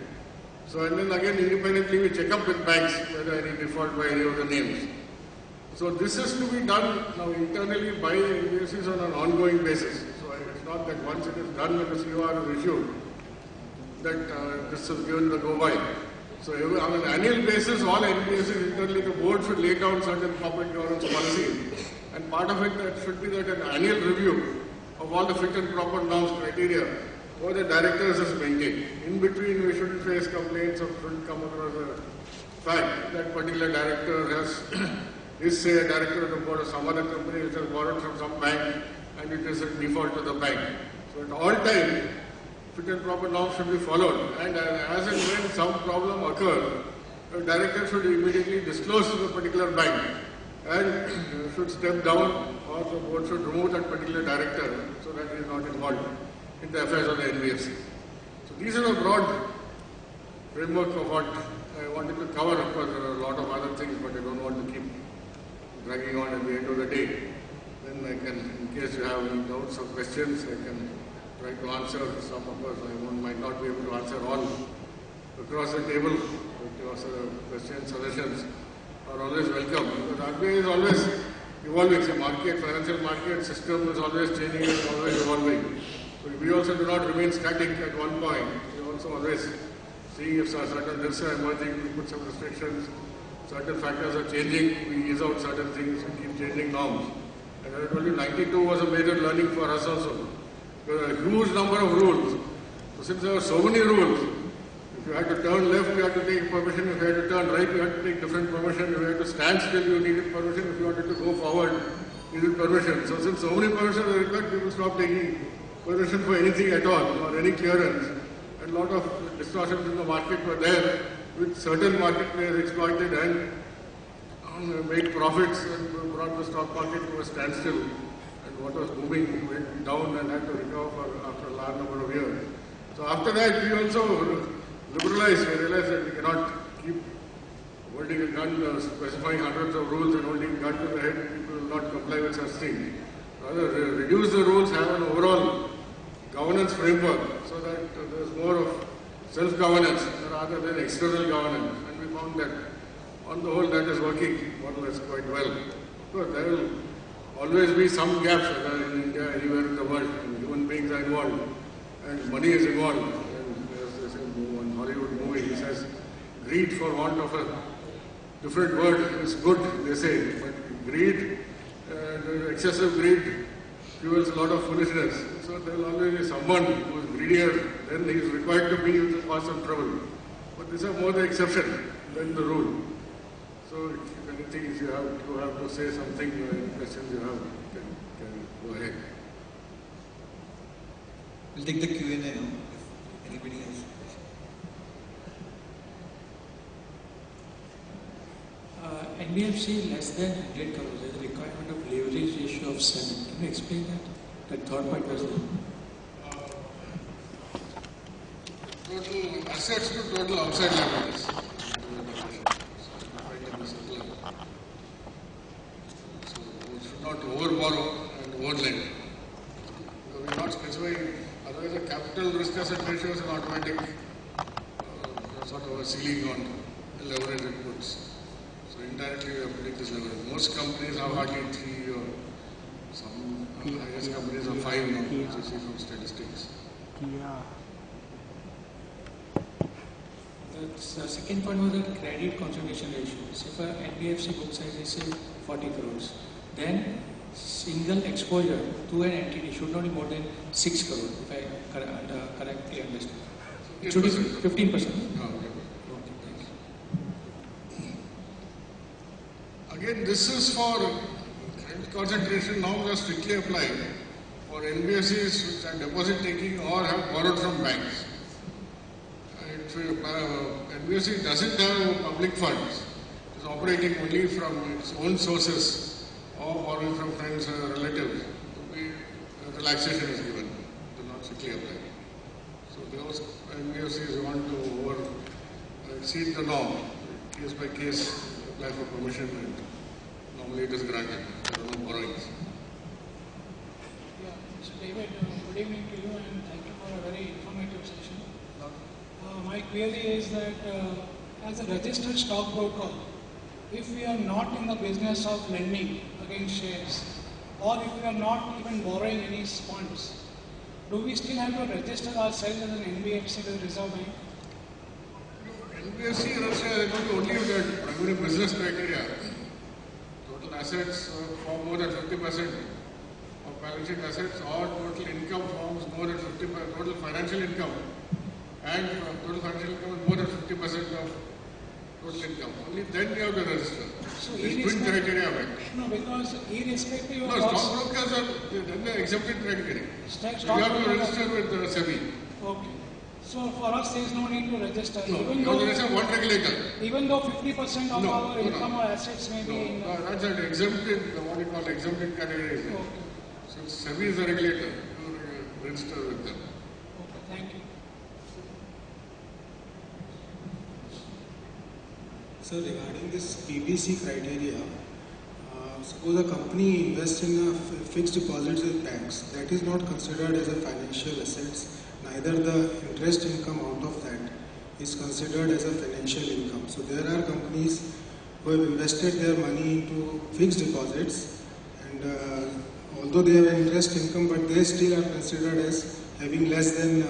So and then again independently we check up with banks whether any default by any of the names. So this is to be done now internally by NBFCs on an ongoing basis. So it's not that once it is done when the COR is issued, that this is given the go-by. So on an annual basis, all NBFCs internally, the board should lay down certain corporate governance policies. And part of it that should be that an annual review of all the fit and proper norms criteria for the directors is maintained. In between, we shouldn't face complaints or shouldn't come across the fact that particular director is say a director of the board of some other company which has borrowed from some bank and it is in default to the bank. So at all times, fit and proper norms should be followed. And as and when some problem occurs, the director should immediately disclose to the particular bank and should step down, or the board should remove that particular director so that he is not involved in the affairs of the NBFC. So these are the broad framework of what I wanted to cover. Of course, there are a lot of other things, but I don't want to keep dragging on at the end of the day. Then I can, in case you have any doubts or questions, I can try to answer some. Of course, I might not be able to answer all across the table, but also questions, suggestions are always welcome. Because RBI is always evolving. The market, financial market system is always changing and always evolving. So we also do not remain static at one point. We also always see if certain risks are emerging, we put some restrictions. Certain factors are changing, we ease out certain things, we keep changing norms. And I told you, 92 was a major learning for us also. There were a huge number of rules. So since there were so many rules, if you had to turn left, you had to take permission. If you had to turn right, you had to take different permission. If you had to stand still, you needed permission. If you wanted to go forward, you needed permission. So since so many permissions are required, people stopped taking permission for anything at all or any clearance. And a lot of distortions in the market were there, which certain market players exploited and made profits and brought the stock market to a standstill. And what was booming went down and had to recover after a large number of years. So after that, we also liberalized. We realized that we cannot keep holding a gun, specifying hundreds of rules and holding a gun to the head. People will not comply with such things. Rather, reduce the rules, have an overall governance framework so that there is more of self-governance rather than external governance. And we found that on the whole that is working more or less quite well. But there will always be some gaps, whether in India, anywhere in the world, and human beings are involved and money is involved. And there's this one Hollywood movie, he says, greed for want of a different word is good, they say, but greed, excessive greed fuels a lot of foolishness. So there will always be someone who is greedier than he is required to be, which will cause some trouble. But these are more the exception than the rule. So if anything, if you have to say something, any questions you have, you can go ahead. We'll take the Q&A now, if anybody has. NBFC less than 100 crores, there's a requirement of leverage ratio of 7. Can you explain that? That third point was there. Total assets to total outside liabilities. So we should not overborrow and overlend. We are not specifying, otherwise the capital risk asset ratio is an automatic sort of a ceiling on the leverage it puts. So indirectly we are putting this leverage. Most companies have hardly 3 or some highest companies are 5 now, as you see from statistics. The second point was the credit concentration ratio. So if an NBFC book size is say 40 crores, then single exposure to an entity should not be more than 6 crores, if I correctly understand. It should be 15%. No, okay. Again, this is for credit concentration norms are strictly applied for NBFCs which are deposit taking or have borrowed from banks. If NBFC doesn't have public funds, it is operating only from its own sources or borrowing from friends or relatives, relaxation is given. It is not strictly applied. So those NBFCs want to exceed the norm, case by case, apply for permission, and normally it is granted. There are no borrowings. Yeah, Mr. David, good evening to you and thank you for a very informative session. My query is that as a registered stockbroker, if we are not in the business of lending against shares, or if we are not even borrowing any funds, do we still have to register ourselves as an NBFC with Reserve Bank? NBFC register only the primary business criteria. Total assets form more than 50% of balance sheet assets, or total income forms more than 50%, total financial income. And total financial income is more than 50% of total income. Only then you have to register. So these twin criteria are met. No, because irrespective of stockbrokers are then the exempted category. So you have to register with SEBI. Okay. So for us there is no need to register. No, you have to register one regulator. Even though 50% of our income or assets may be in that's an exempted, what we call exempted category. Okay. So SEBI is the regulator. You register with them. Okay, thank you. So regarding this PBC criteria, suppose a company invests in fixed deposits with banks, that is not considered as a financial assets. Neither the interest income out of that is considered as a financial income. So there are companies who have invested their money into fixed deposits, and although they have an interest income, but they still are considered as having less than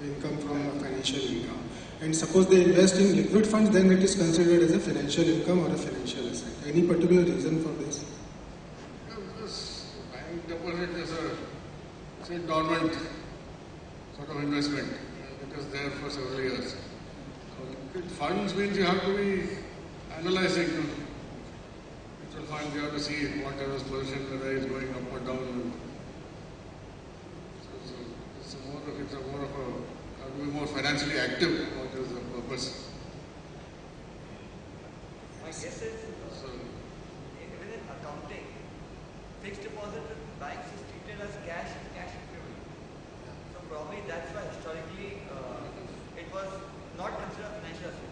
income from financial income. And suppose they invest in liquid funds, then it is considered as a financial income or a financial asset. Any particular reason for this? Because bank deposit is a dormant sort of investment. it is there for several years. So liquid funds means you have to be analyzing mutual funds, you have to see what is its position, whether it's going up or down. So it's more of a, have to be more financially active, what is the purpose. My guess is, even in accounting, fixed deposit with banks is treated as cash equivalent. So probably that's why historically it was not considered financial asset.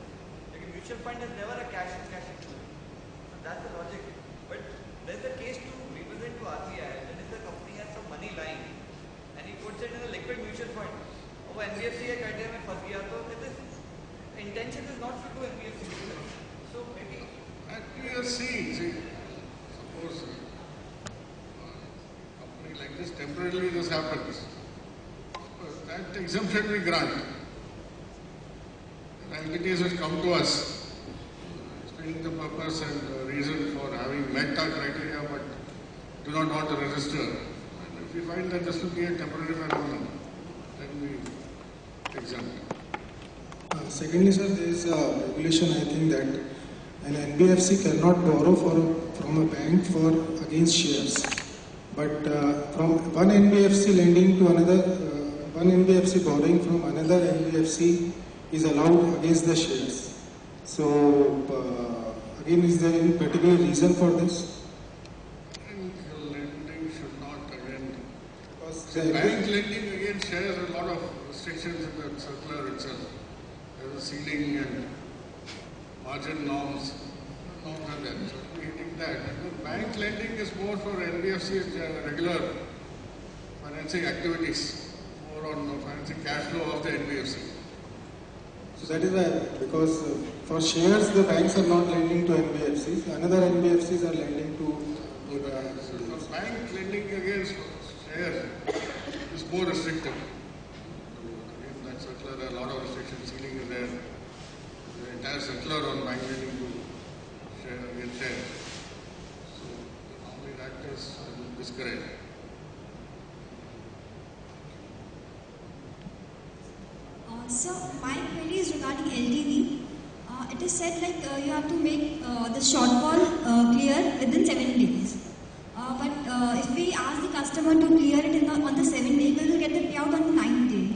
Like a mutual fund is never a cash equivalent. So that's the logic. But there's a case to represent to RBI that if the company has some money lying and he puts it in a liquid mutual fund, or NBFC के criteria में फंस गया तो it is intention is not to do NBFC. So maybe At PSC, suppose a company like this temporarily this happens, that exemption we grant. The entities which come to us, explaining the purpose and reason for having met our criteria but do not want to register. And if we find that this will be a temporary phenomenon, then we exempt. Secondly, sir, there is a regulation, I think, that an NBFC cannot borrow from a bank against shares. But from one NBFC lending to another, one NBFC borrowing from another NBFC is allowed against the shares. So, again, is there any particular reason for this? Lending should not again. Because Bank lending against shares has a lot of restrictions in the circular itself. There is a ceiling and margin norms are there. So we hitting that. And the bank lending is more for NBFC's regular financing activities, more on financing cash flow of the NBFC. So that is why, because for shares the banks are not lending to NBFCs, another NBFCs are lending to the banks. So the bank lending against shares is more restrictive. Again, that circular, there are a lot of restrictions, ceiling is there. The entire circular on bank lending to share against shares. So normally that is discouraged. So my query is regarding LTV. It is said like you have to make the shortfall clear within 7 days. But if we ask the customer to clear it on the 7th day, we will get the payout on the 9th day.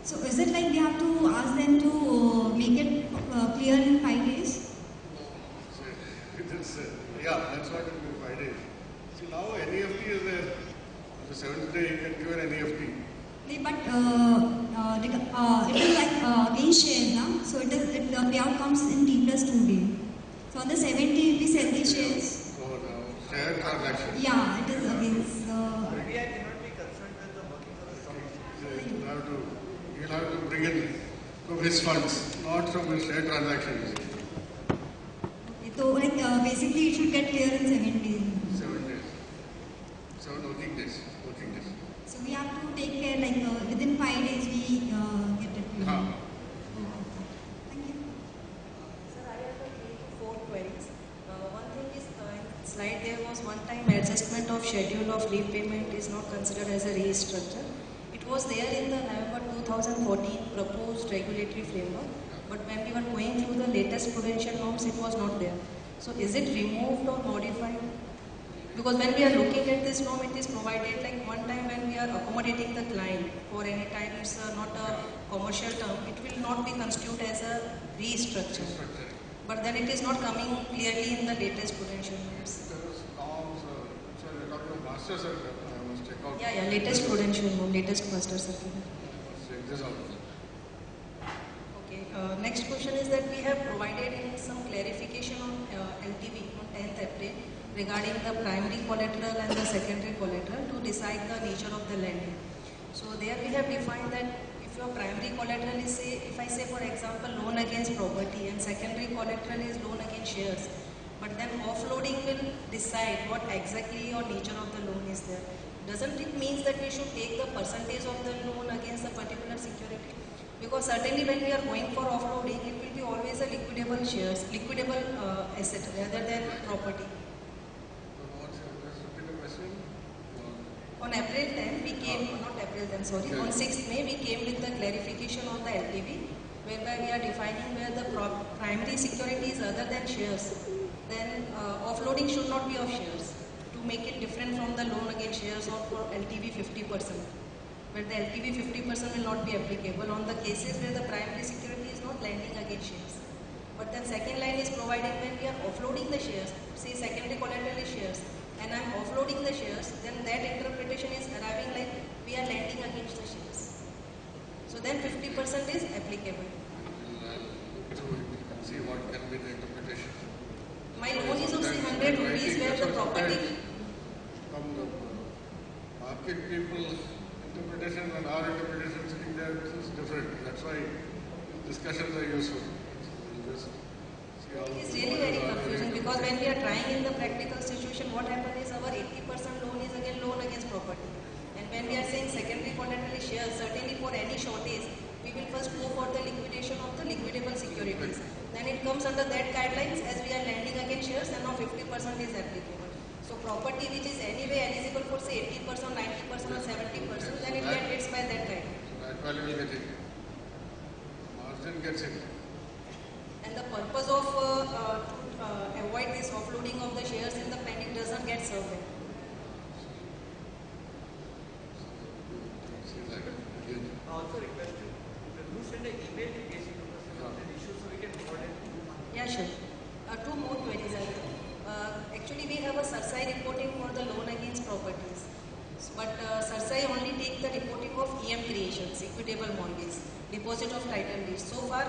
So is it like we have to ask them to make it clear in 5 days? Yeah, that's what it will be 5 days. See, now NEFT is there. On the 7th day, you can give an NEFT. But it is like against shares now, so the payout comes in T+2 day. So on the 7th day, if we sell the shares. For share transaction. Yeah, it is against. RBI cannot be concerned with the workings of the stock exchange. He'll have to bring in from his funds, not from his share transactions. Okay, so like basically it should get clear in 7 days. 7 days. 7 working days. So we have to take care like within 5 days we get it clear. Huh. Thank you. Sir, I have 3 to 4 queries. One thing is, in slide there was one-time adjustment of schedule of repayment is not considered as a restructure. It was there in the November 2014 proposed regulatory framework, but when we were going through the latest prudential norms, it was not there. So is it removed or modified? Because when we are looking at this norm, it is provided like one time when we are accommodating the client for any time it's not a commercial term, it will not be construed as a restructure. But then it is not coming clearly in the latest prudential norms. There is norms, so we're talking about master circular. I must check out. Yeah, latest prudential norm, latest master circular. Check this out. Okay, next question is that we have provided in some clarification on LTV on 10th April regarding the primary collateral and the secondary collateral to decide the nature of the lending. So there we have defined that if your primary collateral is say, if I say for example loan against property and secondary collateral is loan against shares, but then offloading will decide what exactly your nature of the loan is there. Doesn't it mean that we should take the percentage of the loan against a particular security? Because certainly when we are going for offloading, it will be always a liquidable shares, liquidable asset rather than property. What's your question? On April 10, we came, not April April, then sorry, on 6th May, we came with the clarification on the LTV, whereby we are defining where the primary security is other than shares. Then offloading should not be of shares, to make it different from the loan against shares or for LTV 50%. Where the LTV 50% will not be applicable on the cases where the primary security is not lending against shares. But then second line is providing when we are offloading the shares, say secondary collateral is shares, and I'm offloading the shares, then that interpretation is arriving like we are lending against the shares. So then 50% is applicable. So we can see what can be the interpretation. My loan is of 300 rupees where the property... From the market people interpretation and our interpretation sitting there is different. That's why discussions are useful. It is really very confusing because when we are trying in the practical situation, what happens is our 80% loan is again loan against property. And when we are saying secondary collateral is shares, certainly for any shortage, we will first go for the liquidation of the liquidable securities. Then it comes under that guidelines as we are lending against shares and now 50% is applicable. So property which is anyway eligible for say 80%, 90% or 70%, then it gets by that guideline. That value will get it. Margin gets it. And the purpose of avoid this offloading of the shares in the pending doesn't get served. Also request you to send an email in case you know the issue so we can forward it. Yeah, sure. Two more queries are there. Actually, we have a SARSAI reporting for the loan against properties. But SARSAI only take the reporting of EM creations, equitable mortgage, deposit of title deeds. So far,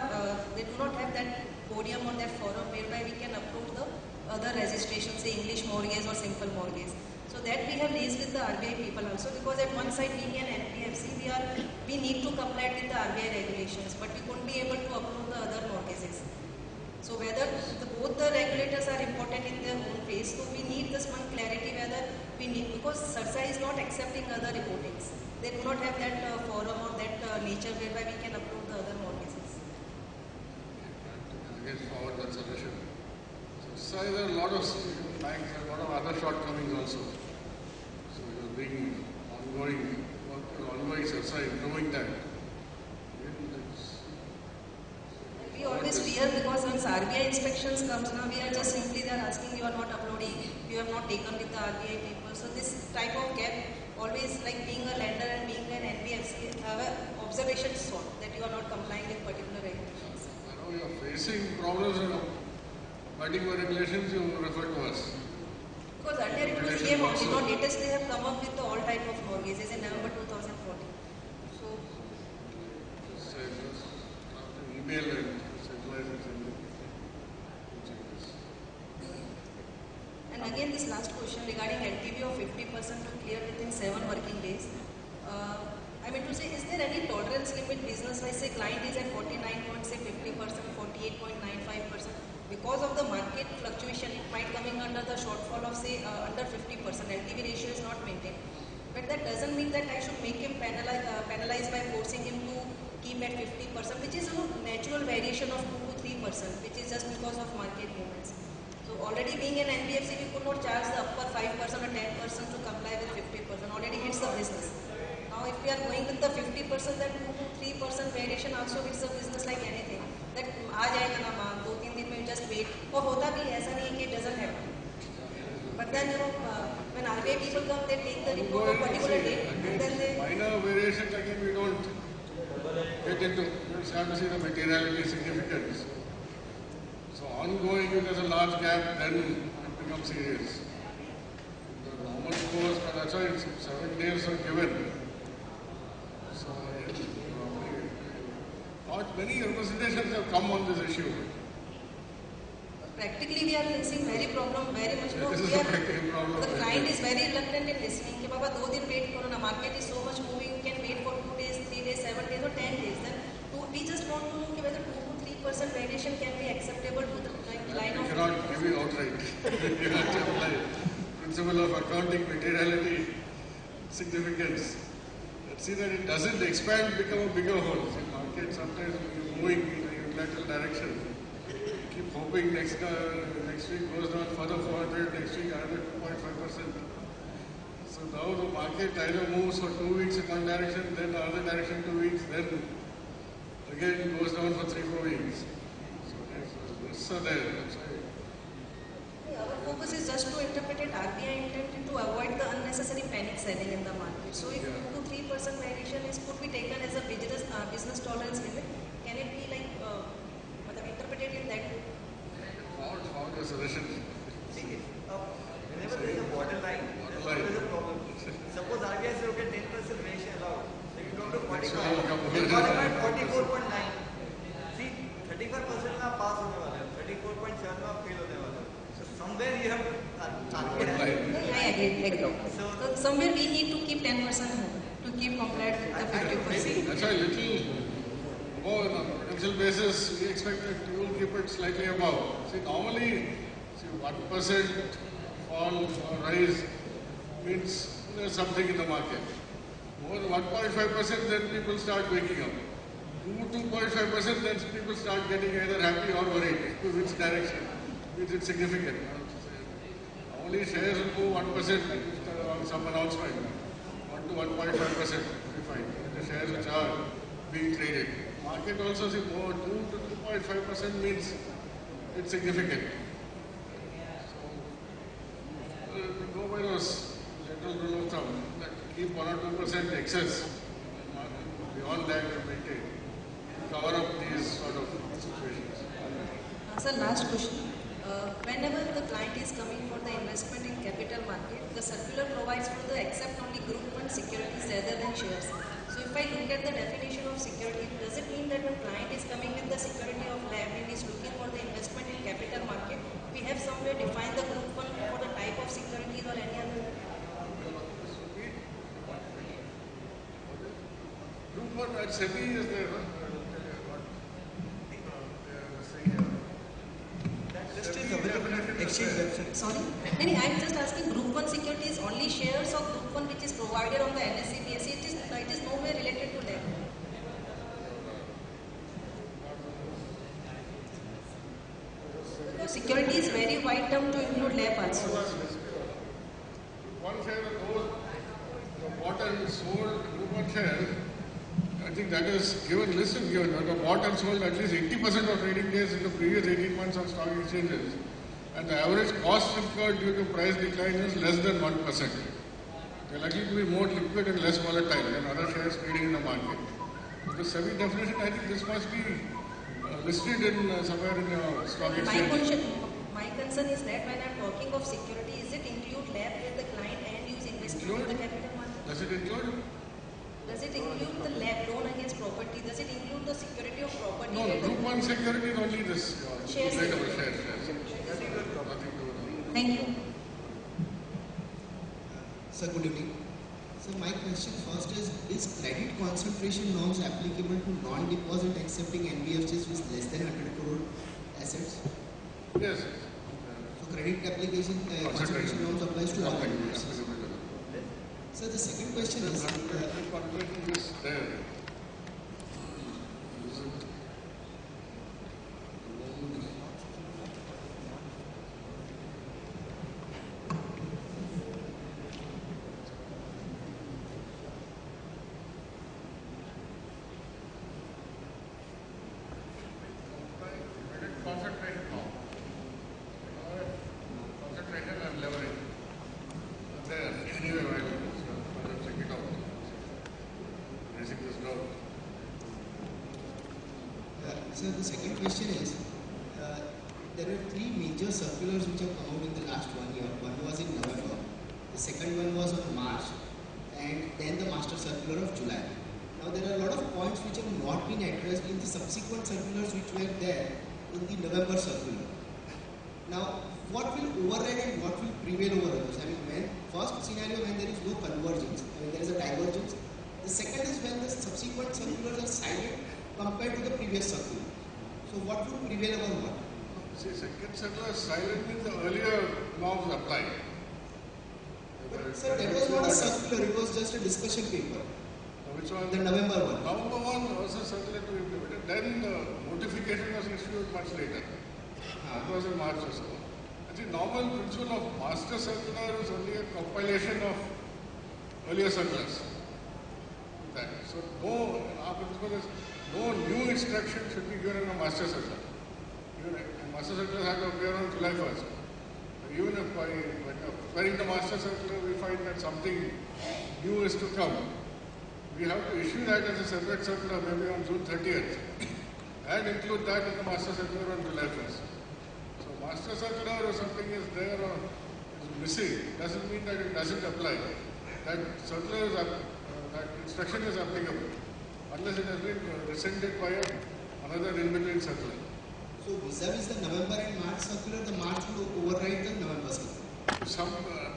they do not have that podium or that forum whereby we can approve the other registrations, say English mortgage or simple mortgage. So that we have raised with the RBI people also, because at one side being an NBFC, we need to comply with the RBI regulations, but we couldn't be able to approve the other mortgages. So whether both the regulators are important in their own phase, so we need this one clarity whether we need, because SARSAI is not accepting other reportings. They do not have that forum or that nature whereby we can approve the other mortgages. Again, forward that suggestion. So there are a lot of banks and a lot of other shortcomings also. So you're being ongoing SARSAI, knowing that. We always fear because once RBI inspections comes now, we are just simply there asking you are not uploading, you have not taken with the RBI people. So this type of gap, always like being a lender and being an NBFC, our observation is sought that you are not complying with particular regulations. I know you are facing problems in abiding by regulations, you refer to us. Because earlier it was EM only, now latest they have come up with all type of mortgages in November 2014. So, just say this, email and centralize it. and again this last question regarding LTV of 50% to clear within 7 working days. I mean to say, is there any tolerance limit business-wise? Say client is at 49.50%, 48.95%. Because of the market fluctuation, it might coming under the shortfall of say under 50%. LTV ratio is not maintained. But that doesn't mean that I should make him penalize by forcing him to keep at 50%, which is a natural variation of 2 to 3%, which is just because of market movements. So already being an NBFC, we could not charge the upper 5% or 10% to comply with 50%. Already hits the business. Now if we are going with the 50%, then 2 to 3% variation also hits the business like anything. That आ जाएगा ना माँ, 2-3 दिन में just wait. और होता भी ऐसा नहीं है कि it doesn't happen. But then when RBI people come, they take the report of particular date and then they... Minor variations again we don't get into. We just have to see the materiality significance. So ongoing, if there's a large gap, then it becomes serious. The normal course, but that's why 7 days are given. So not many representations have come on this issue. Practically, we are facing very much. No, This is a practical problem. The client is very reluctant in listening. कि बाबा 2 दिन wait करो ना. Market is so much moving. You can wait for 2 days, 3 days, 7 days, or 10 days. Then we just want to know कि whether 2 to 3% variation can be acceptable to the line You of. cannot give it outright. You have to apply principle of accounting materiality significance. Let's see that it doesn't expand, become a bigger hole. The market sometimes moving in a unilateral direction. Keep hoping next week goes down further 400, next week another 2.5%. So now the market either moves for 2 weeks in one direction, then the other direction 2 weeks, then again goes down for 3-4 weeks. So there's risks are there. That's why. Our focus is just to interpret RBI intent to avoid the unnecessary panic selling in the market. So if 2-3% variation is could be taken as a business tolerance limit, can it be like interpreted in that way? Found a solution. See, whenever there is a borderline, there's always a problem. Suppose RBI says, okay, 10% variation allowed. So you come to 45. You qualify 44.9. See, 35% में pass होने वाला है, 34.7 में fail होने वाला है. So somewhere you have to I agree. So somewhere we need to keep 10% to keep compliant with the 50%. That's why little more on a potential basis, we expect that you will keep it slightly above. See, normally, 1% fall or rise means there's something in the market. More than 1.5%, then people start waking up. 2.5%, then people start getting either happy or worried. To which direction? Which is significant. Only shares will move 1% on some announcement. 1 to 1.5% we find. The shares which are being traded. Market also see more 2 to 2.5% means it's significant. So go by those general rule of thumb that keep 1 or 2% excess. Beyond that you maintain. Cover up these sort of situations. Sir, last question. Whenever the client is coming for the investment in capital market, the circular provides for the accept only group fund securities rather than shares. So if I look at the definition of security, does it mean that when client is coming with the security of lab and is looking for the investment in capital market, we have somewhere defined the group fund for the type of securities or any other? Group fund at SEBI is there. Exchange website. Sorry? No, I'm just asking group 1 securities only shares or group 1 which is provided on the NSE, BSE, it is nowhere related to that. No, security is very wide term to include lab also. One share of those bought and sold group one share, I think that is given, list is given, that bought and sold at least 80% of trading days in the previous 18 months on stock exchanges. And the average cost incurred due to price decline is less than 1%. They are likely to be more liquid and less volatile than other shares trading in the market. The SEBI definition, I think this must be listed in somewhere in your stock exchange. My concern is that when I'm talking of security, is it include lab where the client and use investing in the capital market? Does it include? Does it include the lab loan against property? Does it include the security of property? No, group one security is only this. Shares. Shares. Thank you. Sir, good evening. So my question first is credit concentration norms applicable to non-deposit accepting NBFCs with less than 100 crore assets? Yes. So credit application concentration norms applies to all NBFCs. So the second question is, Concentration is there. Concentration norm. Concentration and leverage. There, anyway, I'll check it out. Raising this down. so the second question is, there are three major circulars which have come out in the last 1 year. One was in November, the second one was on March, and then the master circular of July. Now there are a lot of points which have not been addressed in the subsequent circulars which were there in the November circular. Now, what will override and what will prevail over others? I mean, when first scenario when there is no convergence, I mean there is a divergence. The second is when the subsequent circulars are cited compared to the previous circular. So what will prevail over what? See, second circular silent means the earlier norms apply. But sir, that was not a circular, it was just a discussion paper. Which one? The November one. November one was a circular to be implemented. Then the notification was issued much later. That was in March or so. I think normal principle of master circular is only a compilation of earlier circulars. That. So our principle is no new instruction should be given in a master circular. Even a master circular has to appear on July 1st. Even if when preparing the master circular we find that something new is to come, we have to issue that as a separate circular maybe on June 30th and include that in the master circular on July 1st. So master circular or something is there or is missing doesn't mean that it doesn't apply. That circular is that instruction is applicable unless it has been rescinded by another in-between circular. So vis-a-vis the November and March circular, the March will override the November circular. Some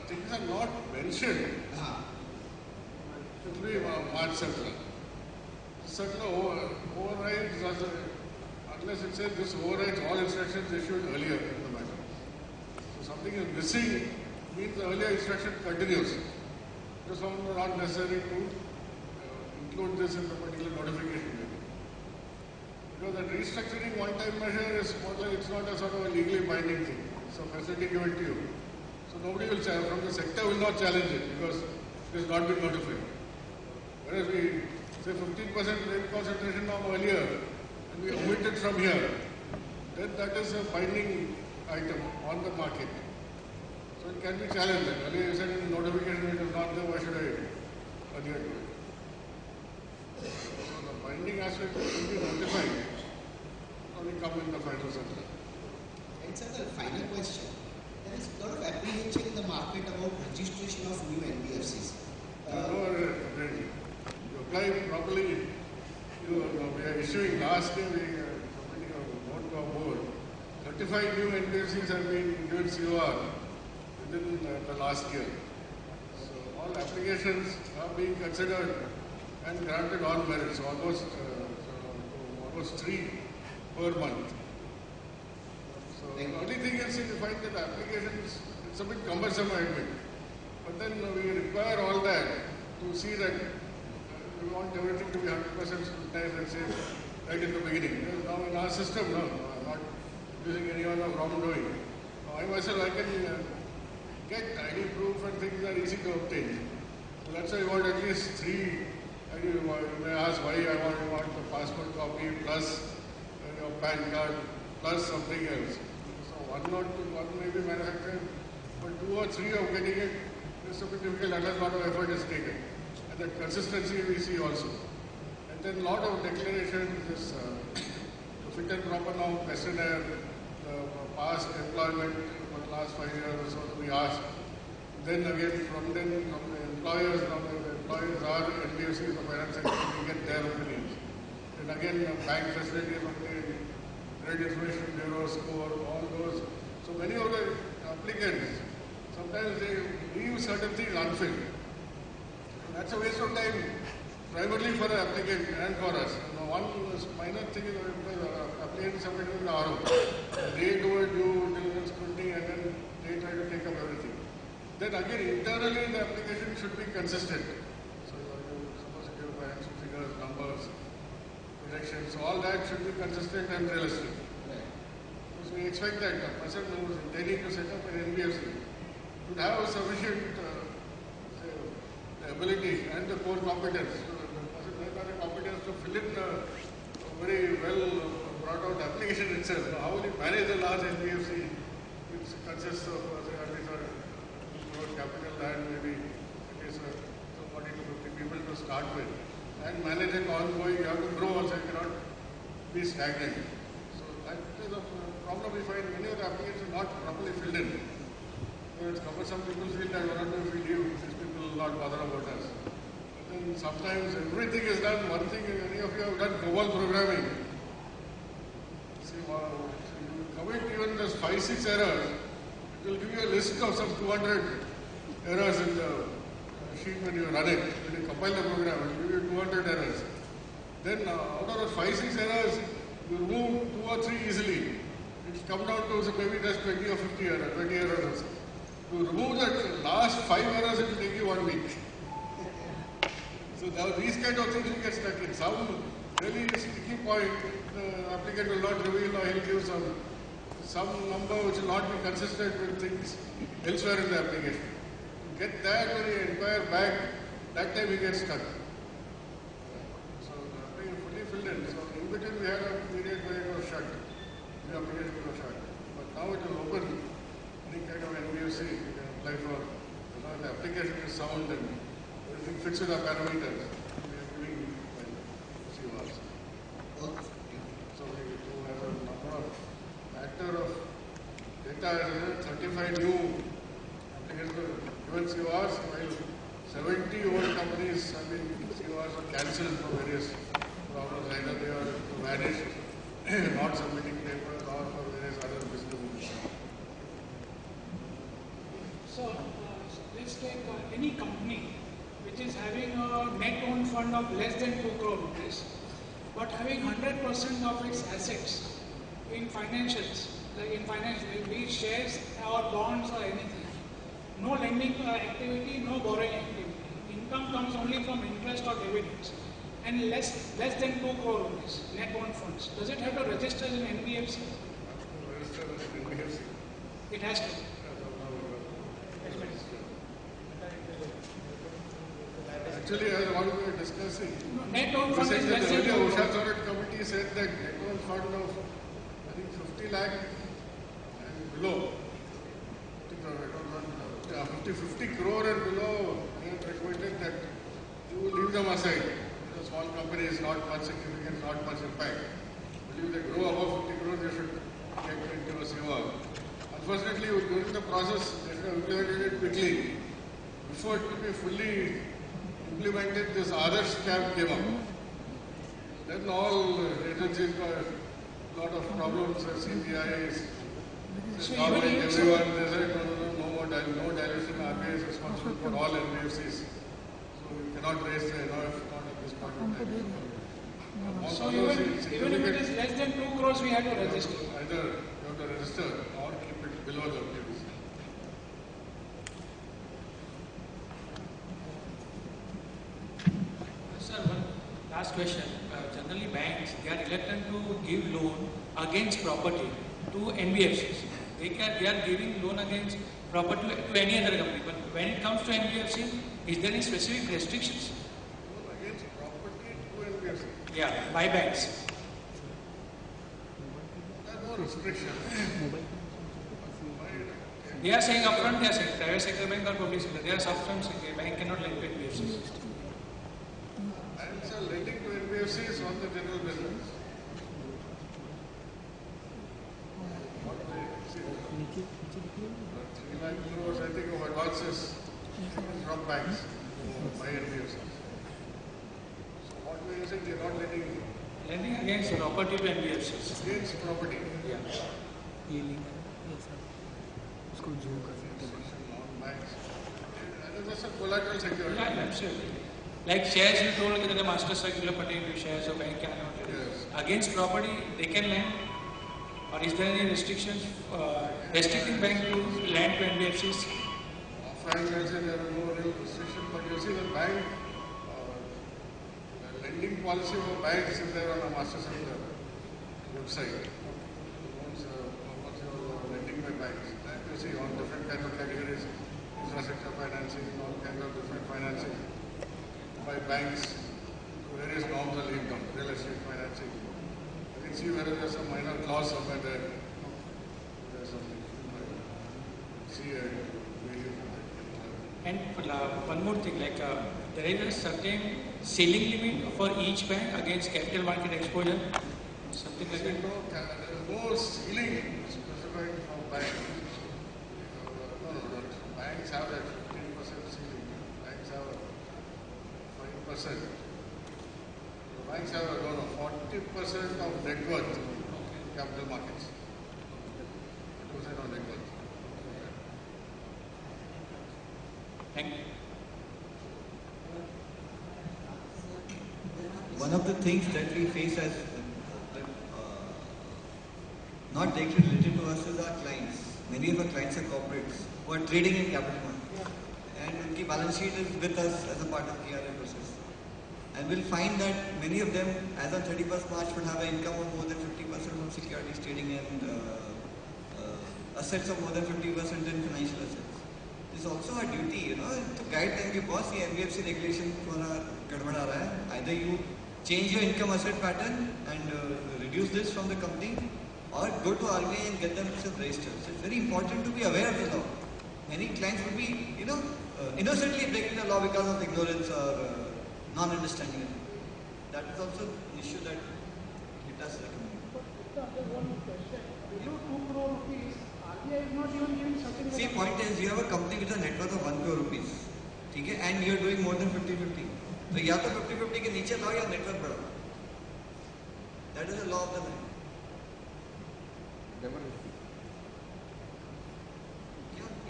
things are not mentioned. It will be March circular. Circular overrides unless it says this overrides all instructions issued earlier in the matter. So something is missing means the earlier instruction continues. It is not necessary to include this in the particular notification. Because that restructuring one-time measure is more like it's not a sort of a legally binding thing. It's a facility given to you. So nobody will challenge, from the sector will not challenge it because it has not been notified. Whereas we say 15% rate concentration norm earlier and we omit it from here, then that is a binding item on the market. So it can be challenged. Earlier you said in the notification it is not there, why should I adhere to it? So the binding aspect will be notified, only come in the final circular. And sir, the final question. There is a lot of apprehension in the market about registration of new NBFCs. You apply properly. We are issuing last year, we are submitting a note to our board. 35 new NBFCs have been given COR within the last year. So all applications are being considered and granted on merit. So almost 3 per month. So the only thing is you find that applications, it's a bit cumbersome, I admit. But then we require all that to see that we want everything to be 100% scrutinized and safe right in the beginning. Because now in our system, I'm not using any other wrongdoing. Now I myself, I can get ID proof and things are easy to obtain. So that's why you want at least 3. You may ask why I want the passport copy plus your PAN card plus something else. So one may be manufactured, but 2 or 3 of getting it is a bit difficult unless a lot of effort is taken. And that consistency we see also. And then a lot of declarations, this fit and proper norm, questionnaire, past employment for the last 5 years or so we asked. Then again from the employers, now the employers are NBFCs, the finance sector, we get their opinions. And again bank facilities, credit information bureau score, all those. So many of the applicants, sometimes they leave certain things unfilled. That's a waste of time, primarily for the applicant and for us. One minor thing is the applicant submitted in the RO. They do a due diligence scrutiny and then they try to take up everything. Then again, internally the application should be consistent. So you're supposed to give financial figures, numbers, projections, so all that should be consistent and realistic. So we expect that the person who is intending to set up an NBFC should have sufficient ability and the core competence. So the person may have the competence to fill in a very well brought out application itself. Now, how will you manage a large NBFC which consists of capital and maybe at least 40 to 50 people to start with, and manage it ongoing? You have to grow also, you cannot be stagnant. So that is a problem we find. Many of the applications are not properly filled in. So it's cumbersome. People feel that we're not going to fill you, these people will not bother about us. But then sometimes everything is done. One thing, any of you have done global programming. See, you commit even those 5-6 errors, it will give you a list of some 200 errors in the sheet when you run it. When you compile the program, it will give you 200 errors. Then out of those 5-6 errors, you remove 2 or 3 easily. It's come down to maybe just 20 or 50 errors, 20 errors or so. To remove that last 5 errors, it will take you 1 week. So now these kind of things will get stuck in. Some really sticky point, the applicant will not reveal or he'll give some number which will not be consistent with things elsewhere in the application. To get that when you inquire back, that time he gets stuck. So we fully filled in. So in between we had a period where it was shut. The application was shut. But now it is open. Any kind of NBFC you can apply for. The application is sound and everything fits with our parameters. We are giving CORs. So we do have a number of factor of data, 35 new applications given CORs, while 70 old companies have been CORs are cancelled for various problems. Either they are vanished, not submitting papers, or for various other business. So let's take any company which is having a net owned fund of less than 2 crore rupees, but having 100% of its assets in financials, like in finance, be it shares or bonds or anything. No lending activity, no borrowing activity. Income comes only from interest or dividends, and less than 2 crore rupees net owned funds. Does it have to register in NBFC? Register in NBFC. It has to. Actually, as what we were discussing, net owned fund is less than 2 earlier crore. Usha's audit committee said that net owned fund of, I think, 50 lakh and below, 50 crore and below, they have recommended that you leave them aside. A small company is not much significant, not much impact. But if they grow above 50 crore, they should get into a COR. Unfortunately, during the process, they should have implemented it quickly. Before it could be fully implemented, this other scam came up. Then all agencies got a lot of problems, CBIs, government, everyone, they said no dilution, RBI is responsible for all NBFCs. So we cannot raise the NOF not at this point in time. So even if it is less than 2 crores, we have to register. Either you have to register or keep it below the PBC. Sir, one last question. Generally, banks, they are reluctant to give loan against property to NBFCs. They are giving loan against property to any other company. But when it comes to NBFC, is there any specific restrictions? Loan against property to NBFC. Yeah, by banks. There are no restrictions. They are saying upfront, they are saying private sector bank or public sector. They are upfront saying the bank cannot lend to NBFCs. Banks are lending to NBFCs on the general business. What they see, 3 lakh crores, I think, of advances from banks by NBFCs. So what we are saying, they are not lending Lending against property to NBFCs. against property. Yeah. Non-banks. And that's a collateral security. Yeah, absolutely. Like shares, you told that the master circular pertaining to shares of bank cannot lend. Yes. Against property, they can lend. Or is there any restrictions restricting bank to lend to NBFCs? Offhand, I say there are no real restriction, but you see the bank, the lending policy for banks is there on a master circular website. Loans, lending by banks. That you see on different kinds of categories, infrastructure financing, all kinds of different financing by banks. Various norms are laid down, real estate financing. You can see whether there's some minor clause somewhere there. There's something. See a value. And one more thing, like there is a certain ceiling limit for each bank against capital market exposure. Something like that. There is no ceiling specified for banks. No. Banks have that 15% ceiling. Banks have 5%. Banks have 40% of net worth in capital markets. 40% of net worth. Thank you. One of the things that we face as not directly related to us is our clients. Many of our clients are corporates who are trading in capital markets, and the balance sheet is with us as a part of KRA process. And we'll find that many of them, as on 31st March, would have an income of more than 50% from securities trading and assets of more than 50% in financial assets. it's also our duty, to guide them. कि boss, ये NBFC regulation थोड़ा गड़बड़ आ रहा है. Either you change your income asset pattern and reduce this from the company, or go to RBI and get themselves registered. So it's very important to be aware of the law. Many clients will be, innocently breaking the law because of ignorance or non-understanding. That is also an issue that hit us. Just one more question. Below 2 crore rupees, RBI is not even giving certificate. See, point is, you have a company with a net worth of 1 crore rupees, okay, and you are doing more than 50-50. So, या तो 50-50 के नीचे लाओ या net worth बढ़ाओ. That is the law of the land. क्या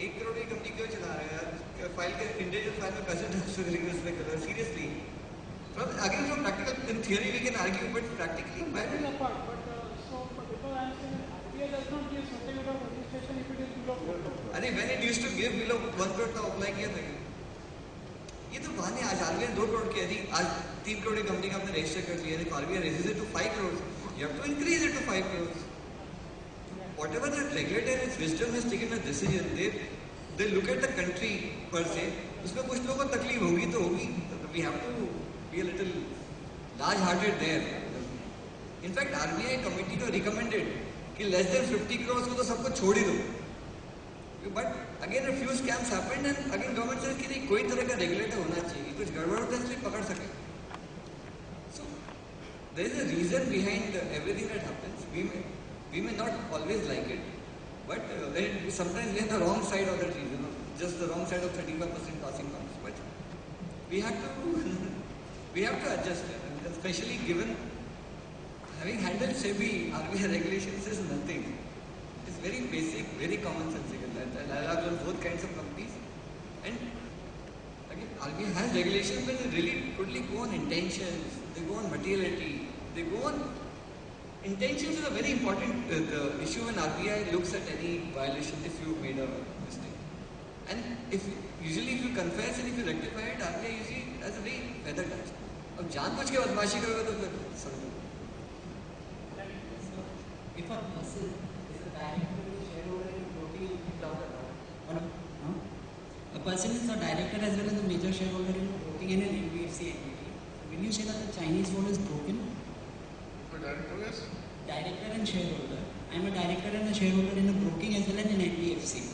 1 करोड़ की company क्यों चला रहे हैं यार? फाइल के इंडिविजुअल फाइल में पैसे ट्रांसफर करेंगे उसमें करो. Seriously. From practical, in theory we can argue, but practically, apart, but because I am saying RBI does not give certificate of registration if it is below 4 crore. अरे when it used to give below 1 crore था apply किया था. ये तो बहाने. आज RBI 2 crore की यदि आज 3 करोड़ की कंपनी का आपने रजिस्टर कर लिया, if RBI raises it to 5 crores, you have to increase it to 5 crores. Whatever the regulator in its wisdom has taken a decision, they look at the country per se. उसमें कुछ लोगों को तकलीफ होगी तो होगी. We have to be a little large-hearted there. In fact, RBI committee को recommended कि less than 50 crores को तो सबको छोड़ ही दो. But again, a few scams happened, and again government says कि नहीं कोई तरह का regulator होना चाहिए. कुछ गड़बड़ होता है इसलिए पकड़ सके. So there is a reason behind everything that happens. We may not always like it, but sometimes we are on the wrong side of that reason, just the wrong side of 35% passing marks. But we have to adjust, especially given having handled SEBI, RBI regulations is nothing. It's very basic, very common sensical. And I have done both kinds of companies. And again, RBI has regulations, but they really totally go on intentions, they go on materiality, they go on. Intentions is a very important issue when RBI looks at any violation if you made a mistake. And if you confess and if you rectify it, RBI usually has a very feather touch. अब जानबूझ के बदमाशी करोगे तो फिर समझो. If a person is a director or shareholder in broking, a person is a director as well as a major shareholder in broking in an NBFC entity. Will you say that the Chinese wall is broken? Director is? Director and shareholder. I am a director and a shareholder in a broking as well as an NBFC.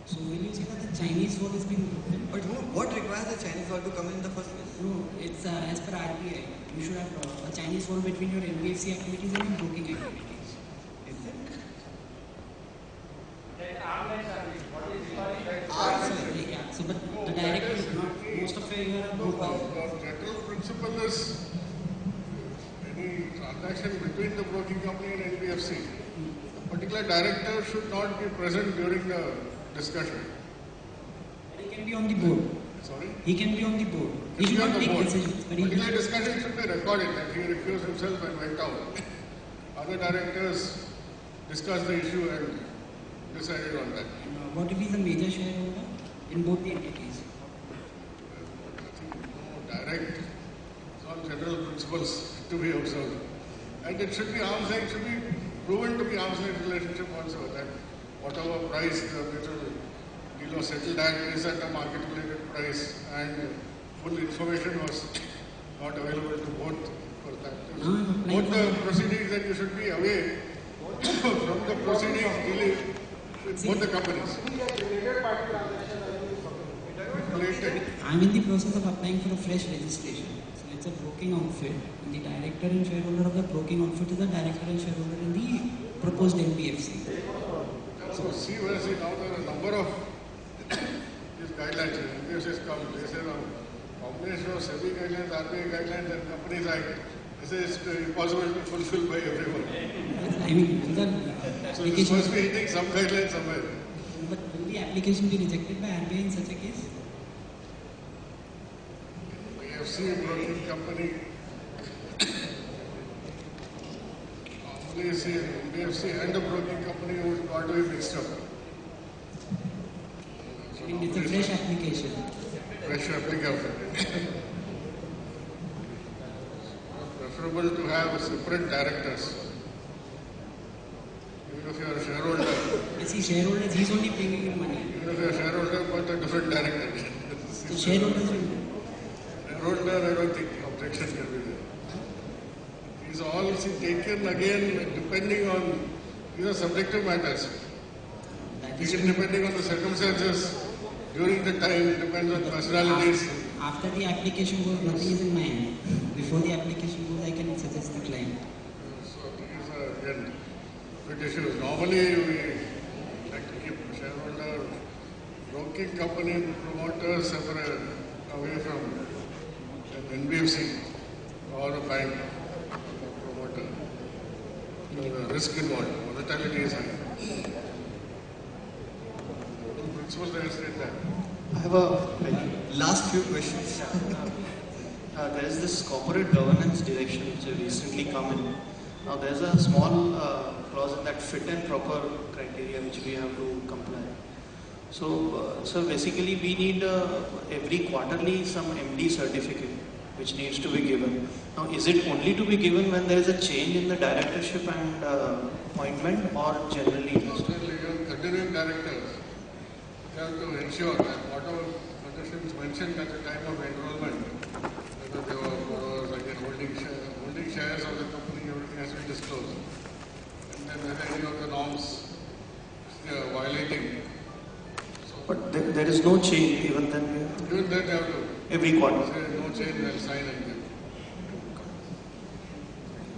So will you say that the Chinese wall has been broken? But what requires the Chinese wall to come in the first place? No, it's as per RBI. You should have a Chinese wall between your NBFC activities and your broking activities. Is it? So, but the director is not. Most of you are brokers. The general principle is any transaction between the broking company and NBFC, the particular director should not be present during the discussion. He can be on the board. Sorry? He can be on the board. He should not take decisions. But particular discussion should be recorded that he recused himself and went out. Other directors discussed the issue and decided on that. What if he's a major shareholder in both the entities? Direct, it's all general principles to be observed. And it should be arm's length, should be proven to be arm's length relationship also, that whatever price the mutual dealer settled at is at a market related price, and full information was not available to both for that. Both the proceedings that you should be away from the proceedings dealing with both the companies. I'm in the process of applying for a fresh registration. So it's a broking outfit. And the director and shareholder of the broking outfit is the director and shareholder in the proposed NBFC. So see now there are a number of these guidelines. NBFCs come, they say now combination of SEBI guidelines, RBI guidelines and Companies Act. This is impossible to fulfill by everyone. I mean, so this must be hitting some guidelines somewhere. But will the application be rejected by RBI in such a case? NBFC broking company. Normally see NBFC and a broking company would not be mixed up. So it's a fresh application. Fresh application. Preferable to have separate directors. Even if you are a shareholder. It's see, shareholders, he's only bringing in money. Even if you're a shareholder, but a different director. So shareholders will... Shareholder, I don't think objection can be there. These all taken again depending on, subjective matters. Taken depending on the circumstances, during the time, it depends on personalities. After the application goes, nothing is in my hand. Before the application goes, I can suggest the claim. So these are again big issues. Normally we like to keep shareholder, broking company, promoters separate away from an NBFC or a bank or promoter. So the risk involved, volatility is high. Principles they state that. I have a Last few questions. there is this corporate governance direction which has recently come in. Now there is a small clause in that fit and proper criteria which we have to comply. So basically we need every quarterly some MD certificate which needs to be given. Now is it only to be given when there is a change in the directorship and appointment, or generally? Continuing directors, they have to ensure that whatever conditions mentioned at the time of enrollment, whether they were borrowers, again holding shares of the company, everything has to be disclosed. And then whether any of the norms they are violating. So But there is no change even then? even then they have to Every quarter? say no change and sign and give.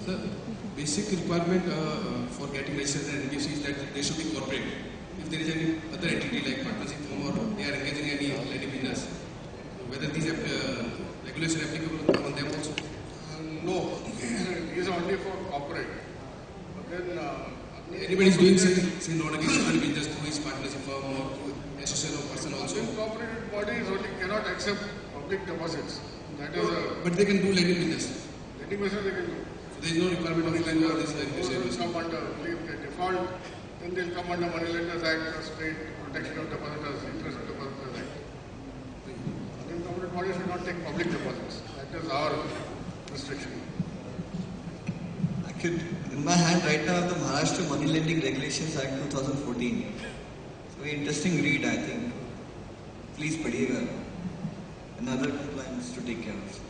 The basic requirement for getting registered as NBFC is that they should be corporate. If there is any other entity like partnership firm or they are engaged in any lending business, whether these regulations are applicable on them also? No, these are only for corporate. But then Anybody is doing say loan against different business through his partnership firm or associate or person also. Incorporated bodies only cannot accept public deposits. That is But they can do lending business. lending business they can do. So there is no requirement of lending or this. Those will come under, if they default, then they'll come under Money Lenders Act or State Protection of Depositors, Interest of Depositors Act. Unincorporated bodies should not take public deposits. That is our restriction. In my hand right now, the Maharashtra Money Lending Regulations Act 2014. It's a very interesting read, I think. Please padiyega. Another compliance to take care of.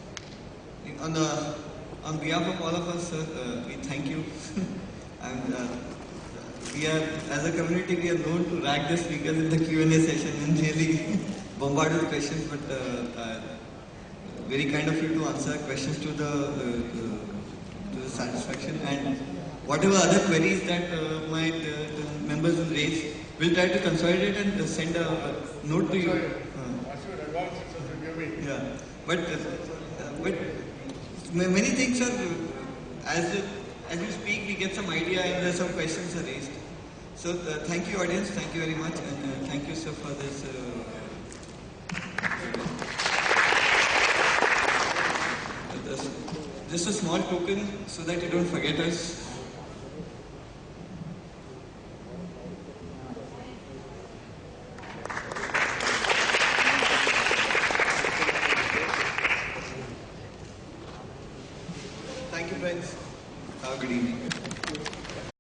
On behalf of all of us, sir, we thank you. And we are, as a community, we are known to rag the speakers in the Q&A session and really bombard with questions. But very kind of you to answer questions to the satisfaction, and whatever other queries that the members will raise, we'll try to consolidate and send a note to you. Yeah, but many things are, as you speak, we get some idea and some questions are raised. So thank you, audience. Thank you very much, and thank you, sir, for this. Just a small token so that you don't forget us. Thank you, friends. Have a good evening.